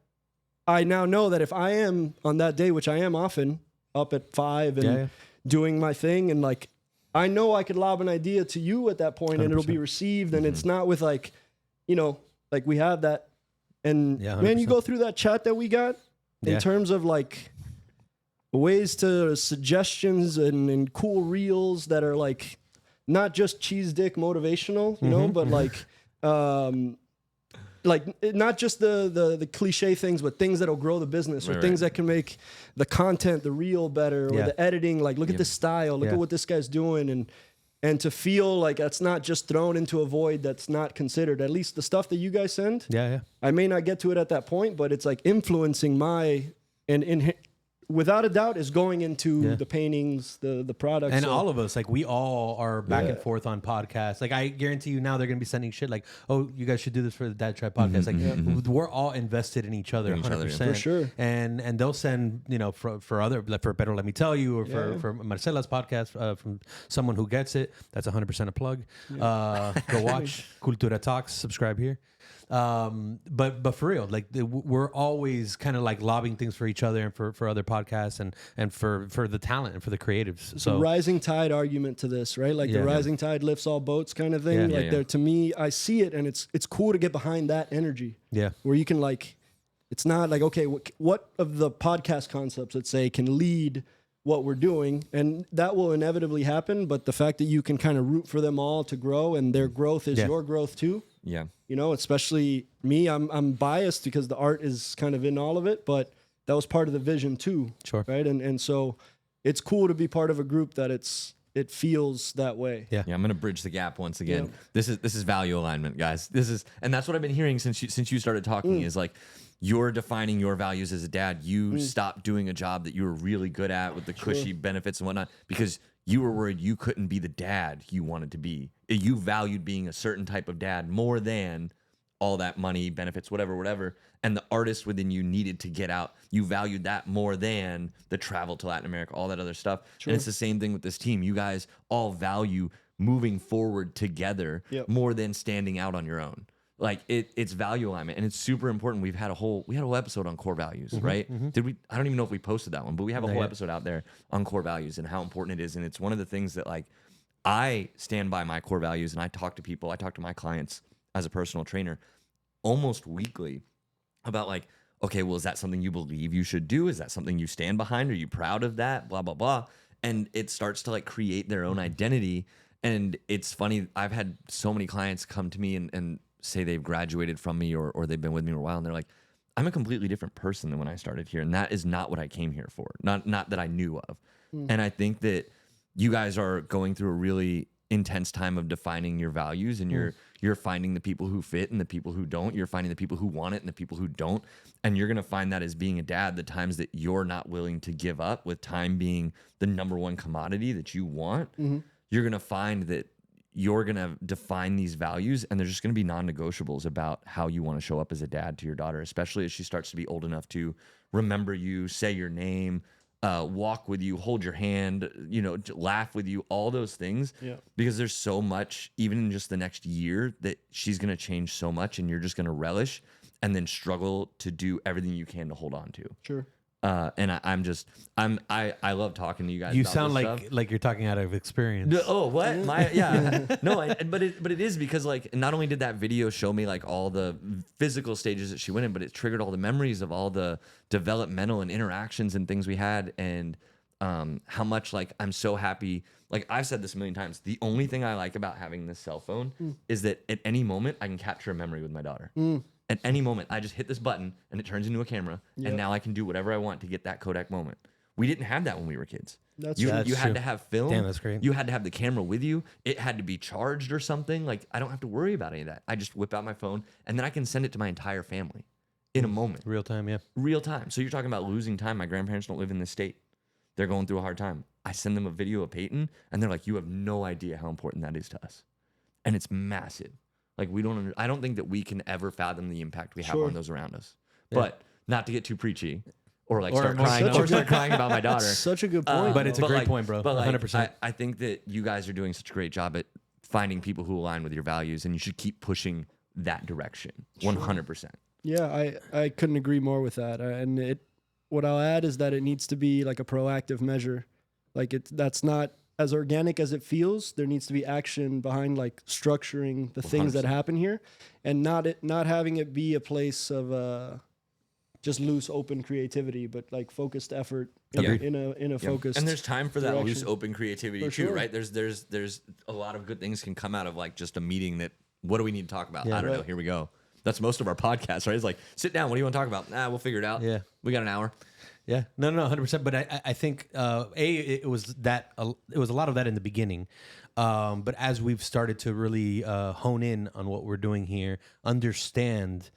I now know that if I am on that day, which I am often up at 5 and doing my thing, and like, I know I could lob an idea to you at that point 100%. And it'll be received, and it's not with like, you know, like we have that. And man, you go through that chat that we got in terms of like ways to suggestions and cool reels that are like not just cheese dick motivational, you know, but like not just the cliche things, but things that'll grow the business or things that can make the content, the reel better, or the editing. Like, look at this style, look at what this guy's doing, and to feel like that's not just thrown into a void that's not considered. At least the stuff that you guys send. I may not get to it at that point, but it's like influencing without a doubt is going into the paintings, the products. And all of us, like we all are back and forth on podcasts. Like I guarantee you now they're going to be sending shit like, oh, you guys should do this for the Dad Tribe podcast. We're all invested in each other 100%. For sure. And they'll send, you know, for other, like for Better Let Me Tell You, or for Marcela's podcast from someone who gets it. That's 100% a plug. Go watch Cultura Talks, subscribe here. But for real, like we're always kind of like lobbing things for each other and for other podcasts and for the talent and for the creatives. So the rising tide argument to this, right? Like the rising tide lifts all boats kind of thing. There, to me, I see it, and it's cool to get behind that energy. Yeah, where you can like, it's not like, okay, what of the podcast concepts, let's say, can lead what we're doing, and that will inevitably happen. But the fact that you can kind of root for them all to grow, and their growth is your growth too. Yeah. You know, especially me, I'm biased because the art is kind of in all of it, but that was part of the vision too. Sure. Right. And so it's cool to be part of a group that it feels that way. Yeah. I'm going to bridge the gap once again. This is value alignment, guys. And that's what I've been hearing since you started talking is like, you're defining your values as a dad. You stopped doing a job that you were really good at with the cushy benefits and whatnot because you were worried you couldn't be the dad you wanted to be. You valued being a certain type of dad more than all that money, benefits, whatever. And the artist within you needed to get out. You valued that more than the travel to Latin America, all that other stuff. Sure. And it's the same thing with this team. You guys all value moving forward together more than standing out on your own. Like it's value alignment, and it's super important. We had a whole episode on core values, right? Did we? I don't even know if we posted that one, but we have a whole episode out there on core values and how important it is. And it's one of the things that, like, I stand by my core values, and I talk to people, I talk to my clients as a personal trainer almost weekly about, like, okay, well, is that something you believe you should do? Is that something you stand behind? Are you proud of that? Blah, blah, blah. And it starts to, like, create their own identity. And it's funny, I've had so many clients come to me and say they've graduated from me or they've been with me for a while, and they're like, I'm a completely different person than when I started here, and that is not what I came here for. Not that I knew of. And I think that you guys are going through a really intense time of defining your values, and you're finding the people who fit and the people who don't. You're finding the people who want it and the people who don't. And you're going to find that as being a dad, the times that you're not willing to give up, with time being the number one commodity that you want, you're going to find that you're going to define these values, and there's just going to be non-negotiables about how you want to show up as a dad to your daughter, especially as she starts to be old enough to remember you, say your name, walk with you, hold your hand, laugh with you, all those things. Yeah. Because there's so much, even in just the next year, that she's going to change so much, and you're just going to relish and then struggle to do everything you can to hold on to. Sure. And I love talking to you guys. You about sound this like stuff. you're talking out of experience. No, oh, what? No, but it is because, like, not only did that video show me, like, all the physical stages that she went in, but it triggered all the memories of all the developmental and interactions and things we had, and how much, like, I'm so happy. Like, I've said this a million times. The only thing I like about having this cell phone is that at any moment I can capture a memory with my daughter. At any moment, I just hit this button and it turns into a camera, and now I can do whatever I want to get that Kodak moment. We didn't have that when we were kids. You had true. to have film. Damn, that's great. You had to have the camera with you. It had to be charged or something. Like, I don't have to worry about any of that. I just whip out my phone, and then I can send it to my entire family in a moment. Real time, yeah. Real time. So you're talking about losing time. My grandparents don't live in this state. They're going through a hard time. I send them a video of Peyton, and they're like, you have no idea how important that is to us. And it's massive. Like, I don't think that we can ever fathom the impact we have on those around us. Yeah. But not to get too preachy or start crying about my daughter. Such a good point. But it's a great point, bro. But 100%. I think that you guys are doing such a great job at finding people who align with your values, and you should keep pushing that direction. 100%. Yeah, I couldn't agree more with that. And what I'll add is that it needs to be like a proactive measure. Like, that's not as organic as it feels. There needs to be action behind, like, structuring the things 100%. that happen here, and not having it be a place of just loose, open creativity, but like focused effort in a focused. And there's time for that direction. loose, open creativity too, right? There's a lot of good things can come out of, like, just a meeting that, what do we need to talk about? I don't know. Here we go. That's most of our podcasts, right? It's like, sit down. What do you want to talk about? We'll figure it out. Yeah. We got an hour. Yeah, no, 100%. But I think it was a lot of that in the beginning, but as we've started to really hone in on what we're doing here, understand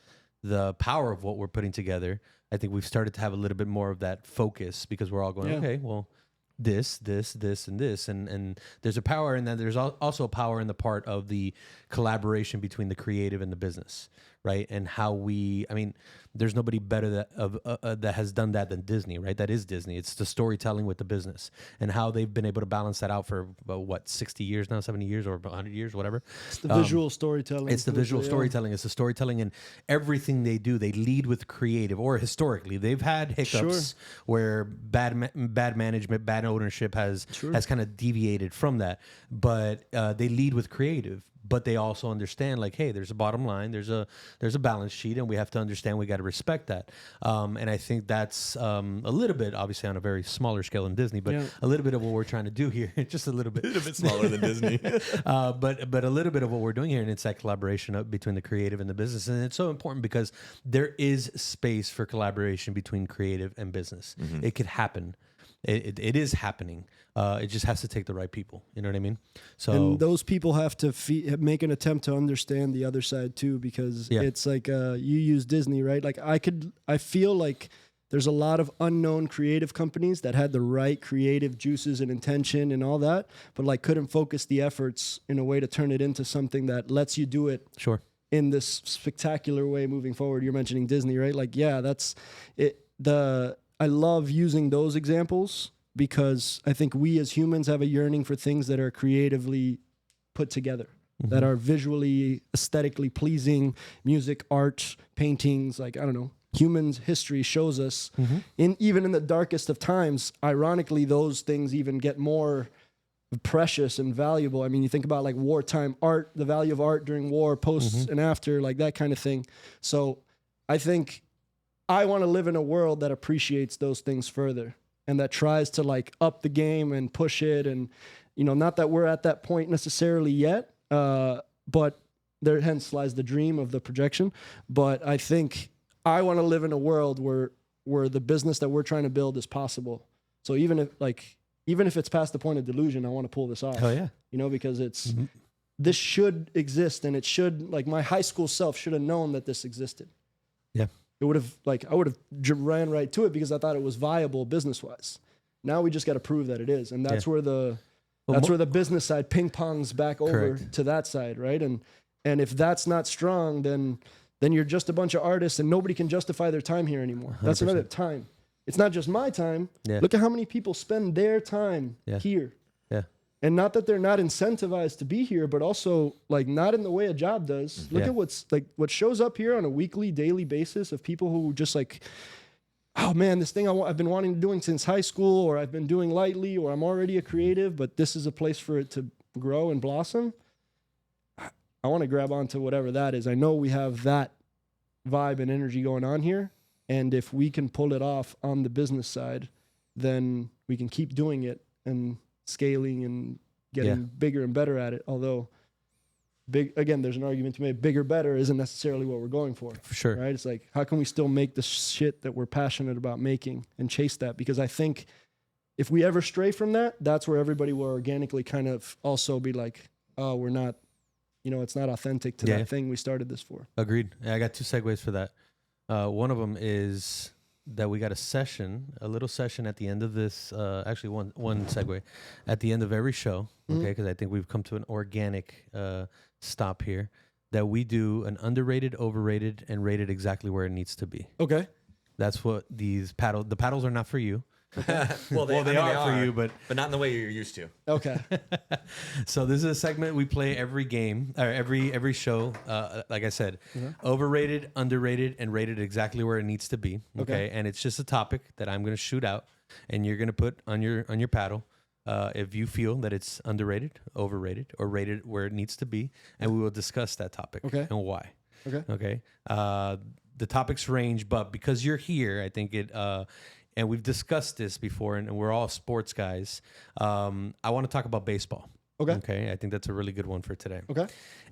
the power of what we're putting together, I think we've started to have a little bit more of that focus, because we're all going, okay, well, this, and this, and there's a power in that. There's also a power in the part of the collaboration between the creative and the business, right? And how there's nobody better that has done that than Disney, right? That is Disney. It's the storytelling with the business, and how they've been able to balance that out for 60 years now, 70 years, or 100 years, whatever. It's the visual storytelling. It's the visual storytelling. It's the storytelling, and everything they do, they lead with creative. Or historically, they've had hiccups where bad management, bad ownership has kind of deviated from that, but they lead with creative. But they also understand, like, hey, there's a bottom line, there's a balance sheet, and we have to understand, we got to respect that. And I think that's a little bit, obviously on a very smaller scale than Disney, but a little bit of what we're trying to do here, just a little bit smaller than Disney. But a little bit of what we're doing here, and it's that collaboration between the creative and the business. And it's so important because there is space for collaboration between creative and business. Mm-hmm. It could happen. It is happening. It just has to take the right people. You know what I mean? So, and those people have to make an attempt to understand the other side too, because it's like you use Disney, right? Like I feel like there's a lot of unknown creative companies that had the right creative juices and intention and all that, but like couldn't focus the efforts in a way to turn it into something that lets you do it Sure. in this spectacular way moving forward. You're mentioning Disney, right? Like, yeah, that's it. I love using those examples because I think we as humans have a yearning for things that are creatively put together, that are visually, aesthetically pleasing, music, art, paintings, like, I don't know. Humans' history shows us, even in the darkest of times, ironically, those things even get more precious and valuable. I mean, you think about like wartime art, the value of art during war, post and after, like that kind of thing. So I think I want to live in a world that appreciates those things further and that tries to like up the game and push it. And, you know, not that we're at that point necessarily yet, but there hence lies the dream of the projection. But I think I want to live in a world where the business that we're trying to build is possible. So even if it's past the point of delusion, I want to pull this off. Oh yeah. You know, because it's this should exist, and it should, like, my high school self should have known that this existed. Yeah. It would have, like, I would have ran right to it because I thought it was viable business wise. Now we just got to prove that it is, and that's where the where the business side ping pongs back over to that side, right? And if that's not strong, then you're just a bunch of artists, and nobody can justify their time here anymore. 100%. That's another time. It's not just my time. Yeah. Look at how many people spend their time here. Yeah. And not that they're not incentivized to be here, but also like not in the way a job does. Look at what shows up here on a weekly, daily basis of people who just like, oh man, this thing I've been wanting to doing since high school, or I've been doing lightly, or I'm already a creative, but this is a place for it to grow and blossom. I want to grab onto whatever that is. I know we have that vibe and energy going on here. And if we can pull it off on the business side, then we can keep doing it and scaling and getting bigger and better at it. Although, there's an argument to make. Bigger, better isn't necessarily what we're going for. For sure. Right? It's like, how can we still make the shit that we're passionate about making and chase that? Because I think if we ever stray from that, that's where everybody will organically kind of also be like, oh, we're not, it's not authentic to that thing we started this for. Agreed. I got 2 segues for that. One of them is that we got a little session at the end of this, actually one segue, at the end of every show, okay, because I think we've come to an organic stop here, that we do an underrated, overrated, and rated exactly where it needs to be. Okay. That's what the paddles are not for you. Well, they are for you, but not in the way you're used to. Okay. So this is a segment we play every game or every show. Like I said, overrated, underrated, and rated exactly where it needs to be. Okay. And it's just a topic that I'm going to shoot out, and you're going to put on your paddle if you feel that it's underrated, overrated, or rated where it needs to be, and we will discuss that topic and why. Okay. The topics range, but because you're here, I think it. And we've discussed this before, and we're all sports guys. I want to talk about baseball. Okay. I think that's a really good one for today. Okay.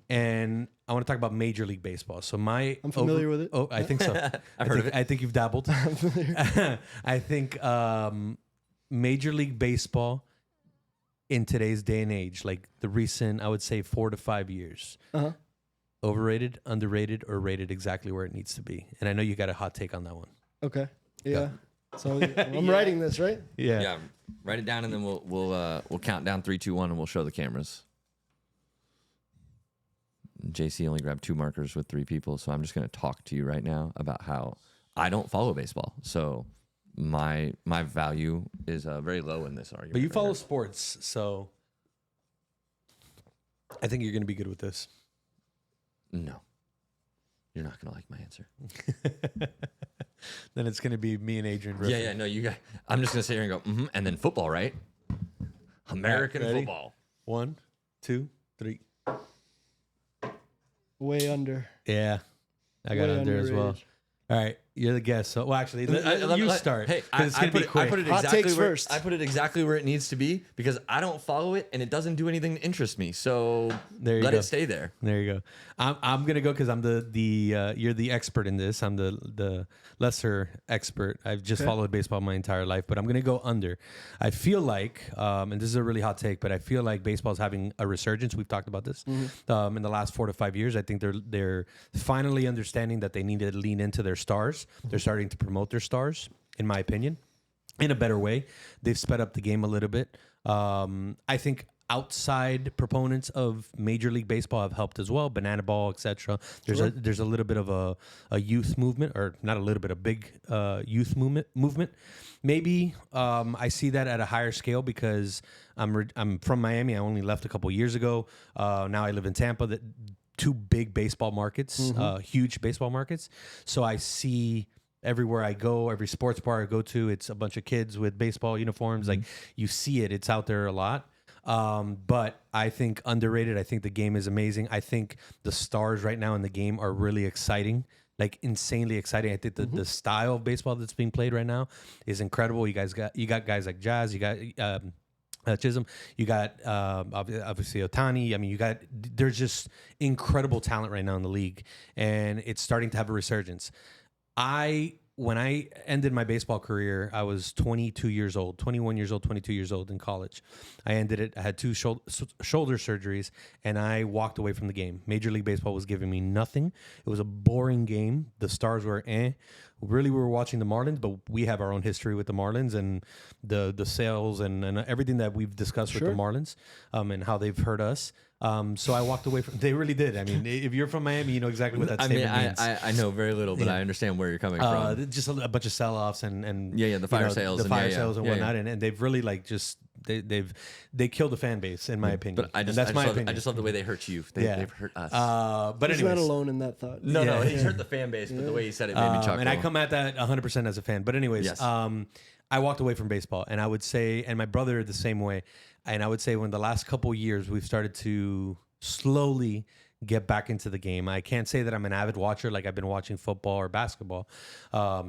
And I want to talk about Major League Baseball. So I'm familiar with it. Oh, I think so. I've heard of it. I think you've dabbled. I'm familiar. I think Major League Baseball in today's day and age, like the recent, I would say 4 to 5 years, overrated, underrated, or rated exactly where it needs to be. And I know you got a hot take on that one. Okay. Yeah. So I'm writing this, right? Yeah. Yeah. Write it down, and then we'll count down 3, 2, 1, and we'll show the cameras. JC only grabbed 2 markers with 3 people, so I'm just going to talk to you right now about how I don't follow baseball. So my value is very low in this argument. But you follow sports, so I think you're going to be good with this. No. You're not going to like my answer. Then it's going to be me and Adrian. Yeah, no, you guys. I'm just going to sit here and go, and then football, right? American football. 1, 2, 3. Way under. Yeah, I got under as well. All right, you're the guest. So, well, actually, you start. Hey, it's going to be quick. I put it exactly where it needs to be because I don't follow it and it doesn't do anything to interest me. So let it stay there. There you go. I'm going to go because I'm you're the expert in this. I'm the lesser expert. I've just followed baseball my entire life, but I'm going to go under. I feel like, and this is a really hot take, but I feel like baseball is having a resurgence. We've talked about this in the last 4 to 5 years. I think they're finally understanding that they need to lean into their stars. They're starting to promote their stars. in my opinion, in a better way. They've sped up the game a little bit. I think outside proponents of Major League Baseball have helped as well, banana ball, etc. There's a little bit of a youth movement, or not a little bit, a big youth movement. Maybe I see that at a higher scale because I'm from Miami. I only left a couple years ago. Now I live in Tampa. Two big baseball markets, huge baseball markets. So I see everywhere I go, every sports bar I go to, it's a bunch of kids with baseball uniforms. Like you see it, it's out there a lot. But I think underrated. I think the game is amazing. I think the stars right now in the game are really exciting, like insanely exciting. I think the style of baseball that's being played right now is incredible. You got guys like Jazz. You got Chisholm. You got obviously Ohtani. I mean, there's just incredible talent right now in the league, and it's starting to have a resurgence. When I ended my baseball career, I was 22 years old, 21 years old, 22 years old in college. I ended it. I had 2 shoulder surgeries, and I walked away from the game. Major League Baseball was giving me nothing. It was a boring game. The stars were Really, we were watching the Marlins, but we have our own history with the Marlins and the sales and everything that we've discussed with the Marlins and how they've hurt us. So I walked away from. They really did. I mean, if you're from Miami, you know exactly what that statement means. I know very little, but I understand where you're coming from. Just a bunch of sell-offs and the fire sales, the fire sales and whatnot, and they've really they killed the fan base, in my opinion. But that's my opinion. I just love the way they hurt you. They've hurt us. But he's not alone in that thought. No, he's hurt the fan base, but the way he said it made me chuckle. And I come at that 100% as a fan. But anyways, I walked away from baseball, and I would say, and my brother the same way. And I would say, when the last couple of years, we've started to slowly get back into the game. I can't say that I'm an avid watcher, like I've been watching football or basketball,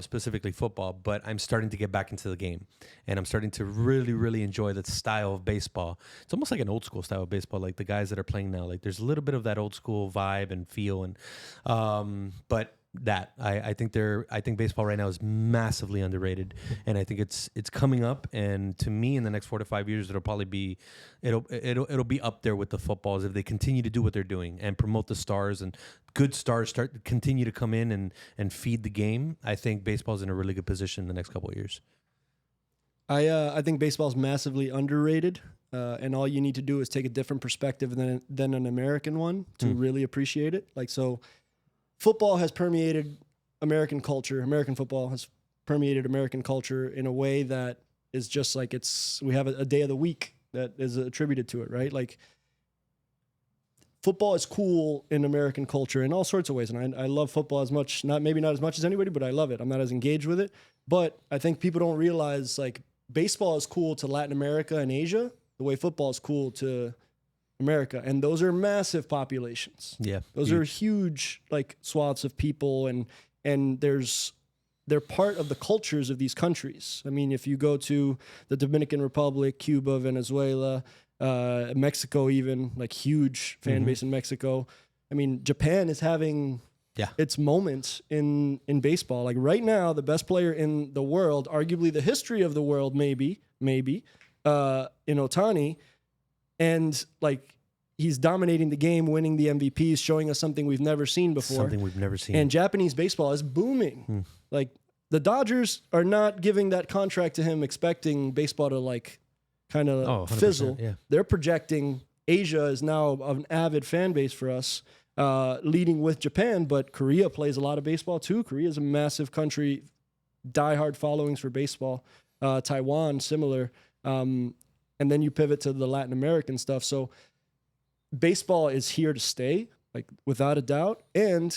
specifically football, but I'm starting to get back into the game, and I'm starting to really, really enjoy the style of baseball. It's almost like an old school style of baseball, like the guys that are playing now. Like there's a little bit of that old school vibe and feel, and but that I think baseball right now is massively underrated, and I think it's coming up. And to me, in the next 4 to 5 years, it'll probably be it'll be up there with the footballs if they continue to do what they're doing and promote the stars, and good stars continue to come in and feed the game. I think baseball's in a really good position in the next couple of years. I think baseball's massively underrated, and all you need to do is take a different perspective than an American one to really appreciate it. Like so. Football has permeated American culture. American football has permeated American culture in a way that is just like we have a day of the week that is attributed to it, right? Like football is cool in American culture in all sorts of ways. And I love football as much, maybe not as much as anybody, but I love it. I'm not as engaged with it. But I think people don't realize like baseball is cool to Latin America and Asia the way football is cool to America, and those are massive populations. Yeah, those are huge like swaths of people, and they're part of the cultures of these countries. I mean, if you go to the Dominican Republic, Cuba, Venezuela, Mexico, even like huge fan base in Mexico. I mean, Japan is having its moments in baseball. Like right now, the best player in the world, arguably the history of the world, maybe in Ohtani. And like he's dominating the game, winning the MVPs, showing us something we've never seen before. Something we've never seen. And Japanese baseball is booming. Like the Dodgers are not giving that contract to him expecting baseball to like kind of fizzle. Yeah. They're projecting Asia is now an avid fan base for us, leading with Japan, but Korea plays a lot of baseball too. Korea is a massive country, diehard followings for baseball. Taiwan, similar. And then you pivot to the Latin American stuff. So baseball is here to stay, like without a doubt. And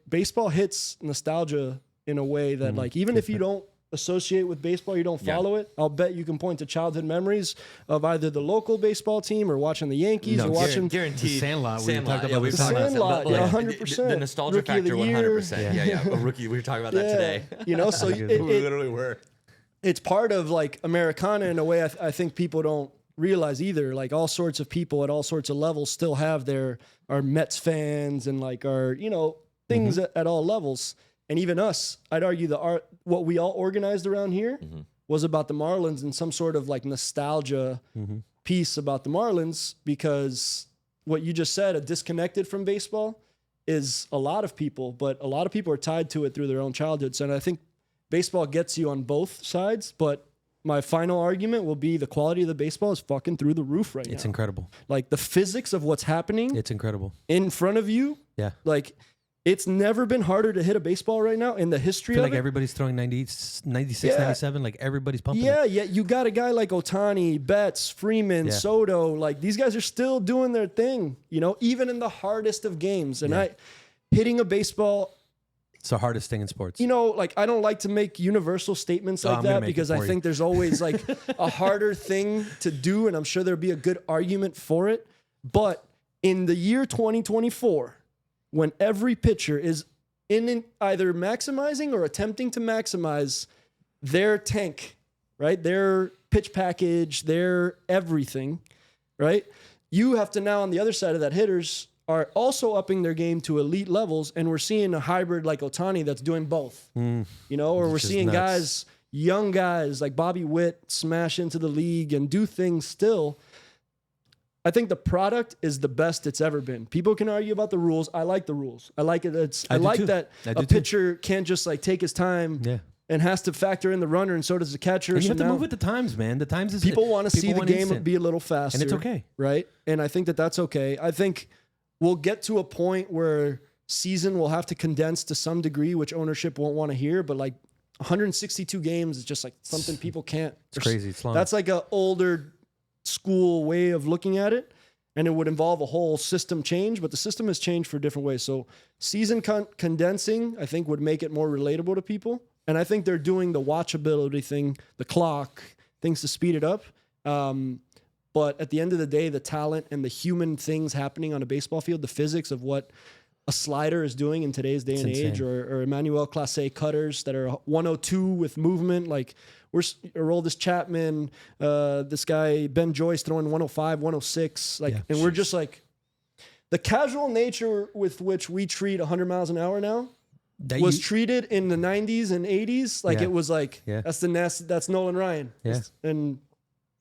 baseball hits nostalgia in a way that like, even if you don't associate with baseball, you don't follow it, I'll bet you can point to childhood memories of either the local baseball team or watching the Yankees or watching guaranteed Sandlot. Sandlot. Yeah, we've talked about Sandlot. Sandlot. 100%. The nostalgia Rookie factor, of the year. 100%. A rookie. We were talking about that today. You know, so we literally were. It's part of like Americana in a way I think people don't realize either. Like all sorts of people at all sorts of levels still have are Mets fans and like are, things at all levels. And even us, I'd argue what we all organized around here was about the Marlins and some sort of like nostalgia piece about the Marlins, because what you just said, a disconnected from baseball is a lot of people, but a lot of people are tied to it through their own childhoods. And I think baseball gets you on both sides, but my final argument will be the quality of the baseball is fucking through the roof right now. It's incredible. Like the physics of what's happening. It's incredible. In front of you. Yeah. Like it's never been harder to hit a baseball right now in the history I feel of like it. everybody's throwing 96, 97. Like everybody's pumping it. Yeah, you got a guy like Ohtani, Betts, Freeman, Soto. Like these guys are still doing their thing, even in the hardest of games. And hitting a baseball, it's the hardest thing in sports. Like I don't like to make universal statements like that because I think there's always like a harder thing to do, and I'm sure there'd be a good argument for it. But in the year 2024, when every pitcher is in either maximizing or attempting to maximize their tank, right? Their pitch package, their everything, right? You have to now on the other side of that, hitters are also upping their game to elite levels, and we're seeing a hybrid like Ohtani that's doing both, or we're seeing guys, young guys like Bobby Witt smash into the league and do things still. I think the product is the best it's ever been. People can argue about the rules. I like the rules. I like it. I like that a pitcher can't just like take his time and has to factor in the runner, and so does the catcher. And you have to move with the times, man. The times is people want to see the game be a little faster, and it's okay, right? And I think that's okay. I think we'll get to a point where season will have to condense to some degree, which ownership won't want to hear, but like 162 games is just like something people can't. It's crazy. It's long. That's like an older school way of looking at it, and it would involve a whole system change, but the system has changed for different ways. So season condensing, I think, would make it more relatable to people. And I think they're doing the watchability thing, the clock, things to speed it up. But at the end of the day, the talent and the human things happening on a baseball field, the physics of what a slider is doing in today's day and age, or Emmanuel Clase cutters that are 102 with movement, like Aroldis Chapman, this guy Ben Joyce throwing 105, 106, and we're just like the casual nature with which we treat 100 miles an hour now was treated in the 90s and 80s. Like it was like that's Nolan Ryan, and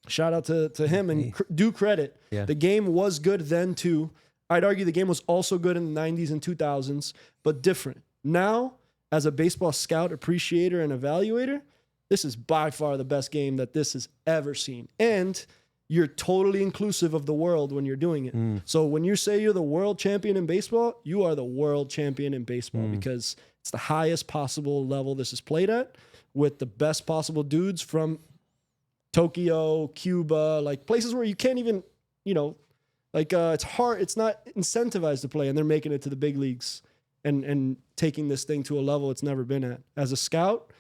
shout out to him and due credit. The game was good then too. I'd argue the game was also good in the 90s and 2000s, but different. Now, as a baseball scout, appreciator, and evaluator, this is by far the best game that this has ever seen. And you're totally inclusive of the world when you're doing it. So when you say you're the world champion in baseball, you are the world champion in baseball because it's the highest possible level this is played at with the best possible dudes from Tokyo, Cuba, like places where you can't even, it's hard. It's not incentivized to play, and they're making it to the big leagues and taking this thing to a level it's never been at. As a scout,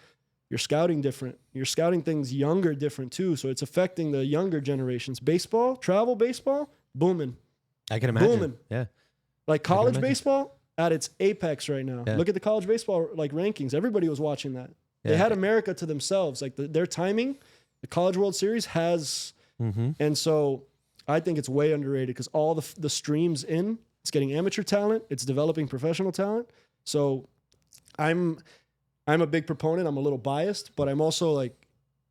you're scouting different. You're scouting things younger different too, so it's affecting the younger generations. Baseball, travel baseball, booming. I can imagine. Booming. Yeah. Like college baseball at its apex right now. Look at the college baseball rankings. Everybody was watching that. They had America to themselves. Like their timing, the College World Series has, and so I think it's way underrated because all the streams it's getting amateur talent, it's developing professional talent. So I'm a big proponent. I'm a little biased, but I'm also like,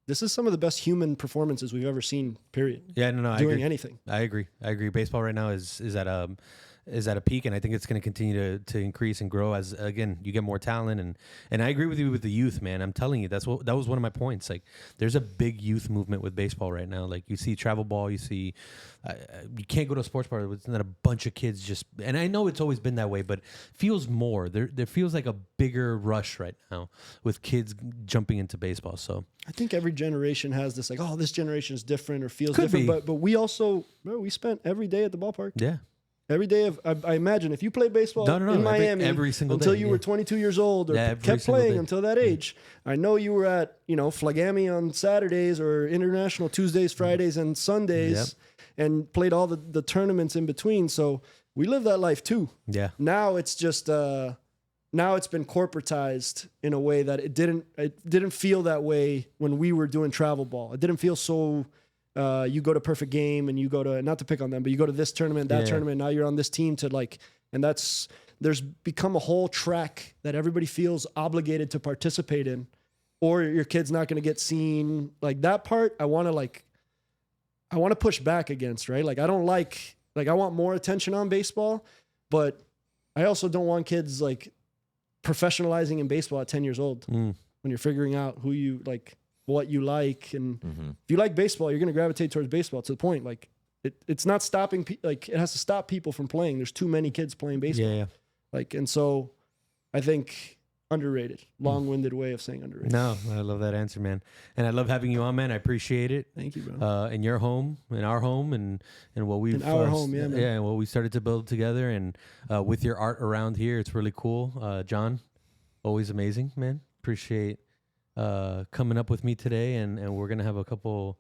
this is some of the best human performances we've ever seen, period. Yeah, no, I agree. Anything. I agree. Baseball right now is at a peak, and I think it's going to continue to increase and grow as, again, you get more talent. And I agree with you with the youth, man. I'm telling you, that was one of my points. Like, there's a big youth movement with baseball right now. Like, you see travel ball, you see, you can't go to a sports bar with not a bunch of kids just, and I know it's always been that way, but it feels more. There feels like a bigger rush right now with kids jumping into baseball. So I think every generation has this, like, oh, this generation is different or feels different. But we also, we spent every day at the ballpark. Yeah. Every day I imagine if you played baseball in Miami every single until day, you were 22 years old or kept playing until that age. I know you were at, Flagami on Saturdays or International Tuesdays, Fridays, and Sundays and played all the tournaments in between. So we live that life too. Yeah. Now it's just, now it's been corporatized in a way that it didn't feel that way when we were doing travel ball. It didn't feel so... you go to Perfect Game and you go to, not to pick on them, but you go to this tournament, that tournament. Now you're on this team and there's become a whole track that everybody feels obligated to participate in, or your kid's not going to get seen. Like that part, I want to push back against, right? Like I don't like I want more attention on baseball, but I also don't want kids like professionalizing in baseball at 10 years old. when you're figuring out who you like, what you like, and if you like baseball, you're gonna gravitate towards baseball. To the point, like it's not stopping. Like it has to stop people from playing. There's too many kids playing baseball. Yeah. Like, and so I think underrated. Long-winded way of saying underrated. No, I love that answer, man. And I love having you on, man. I appreciate it. Thank you, bro. In your home, in our home, and what we've In our home, yeah, man. yeah, and what we started to build together, and with your art around here, it's really cool. John, always amazing, man. Appreciate coming up with me today, and we're gonna have a couple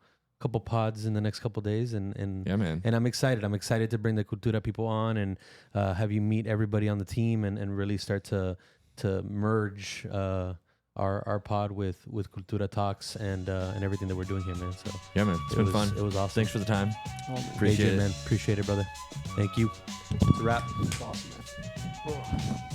pods in the next couple days, and yeah, man. And I'm excited to bring the Cultura people on and have you meet everybody on the team and really start to merge our pod with Cultura Talks and everything that we're doing here, man. So yeah, man, it's been fun. It was awesome. Thanks for the time. Appreciate it, man. Appreciate it, brother. Thank you. It's a wrap. Awesome, man.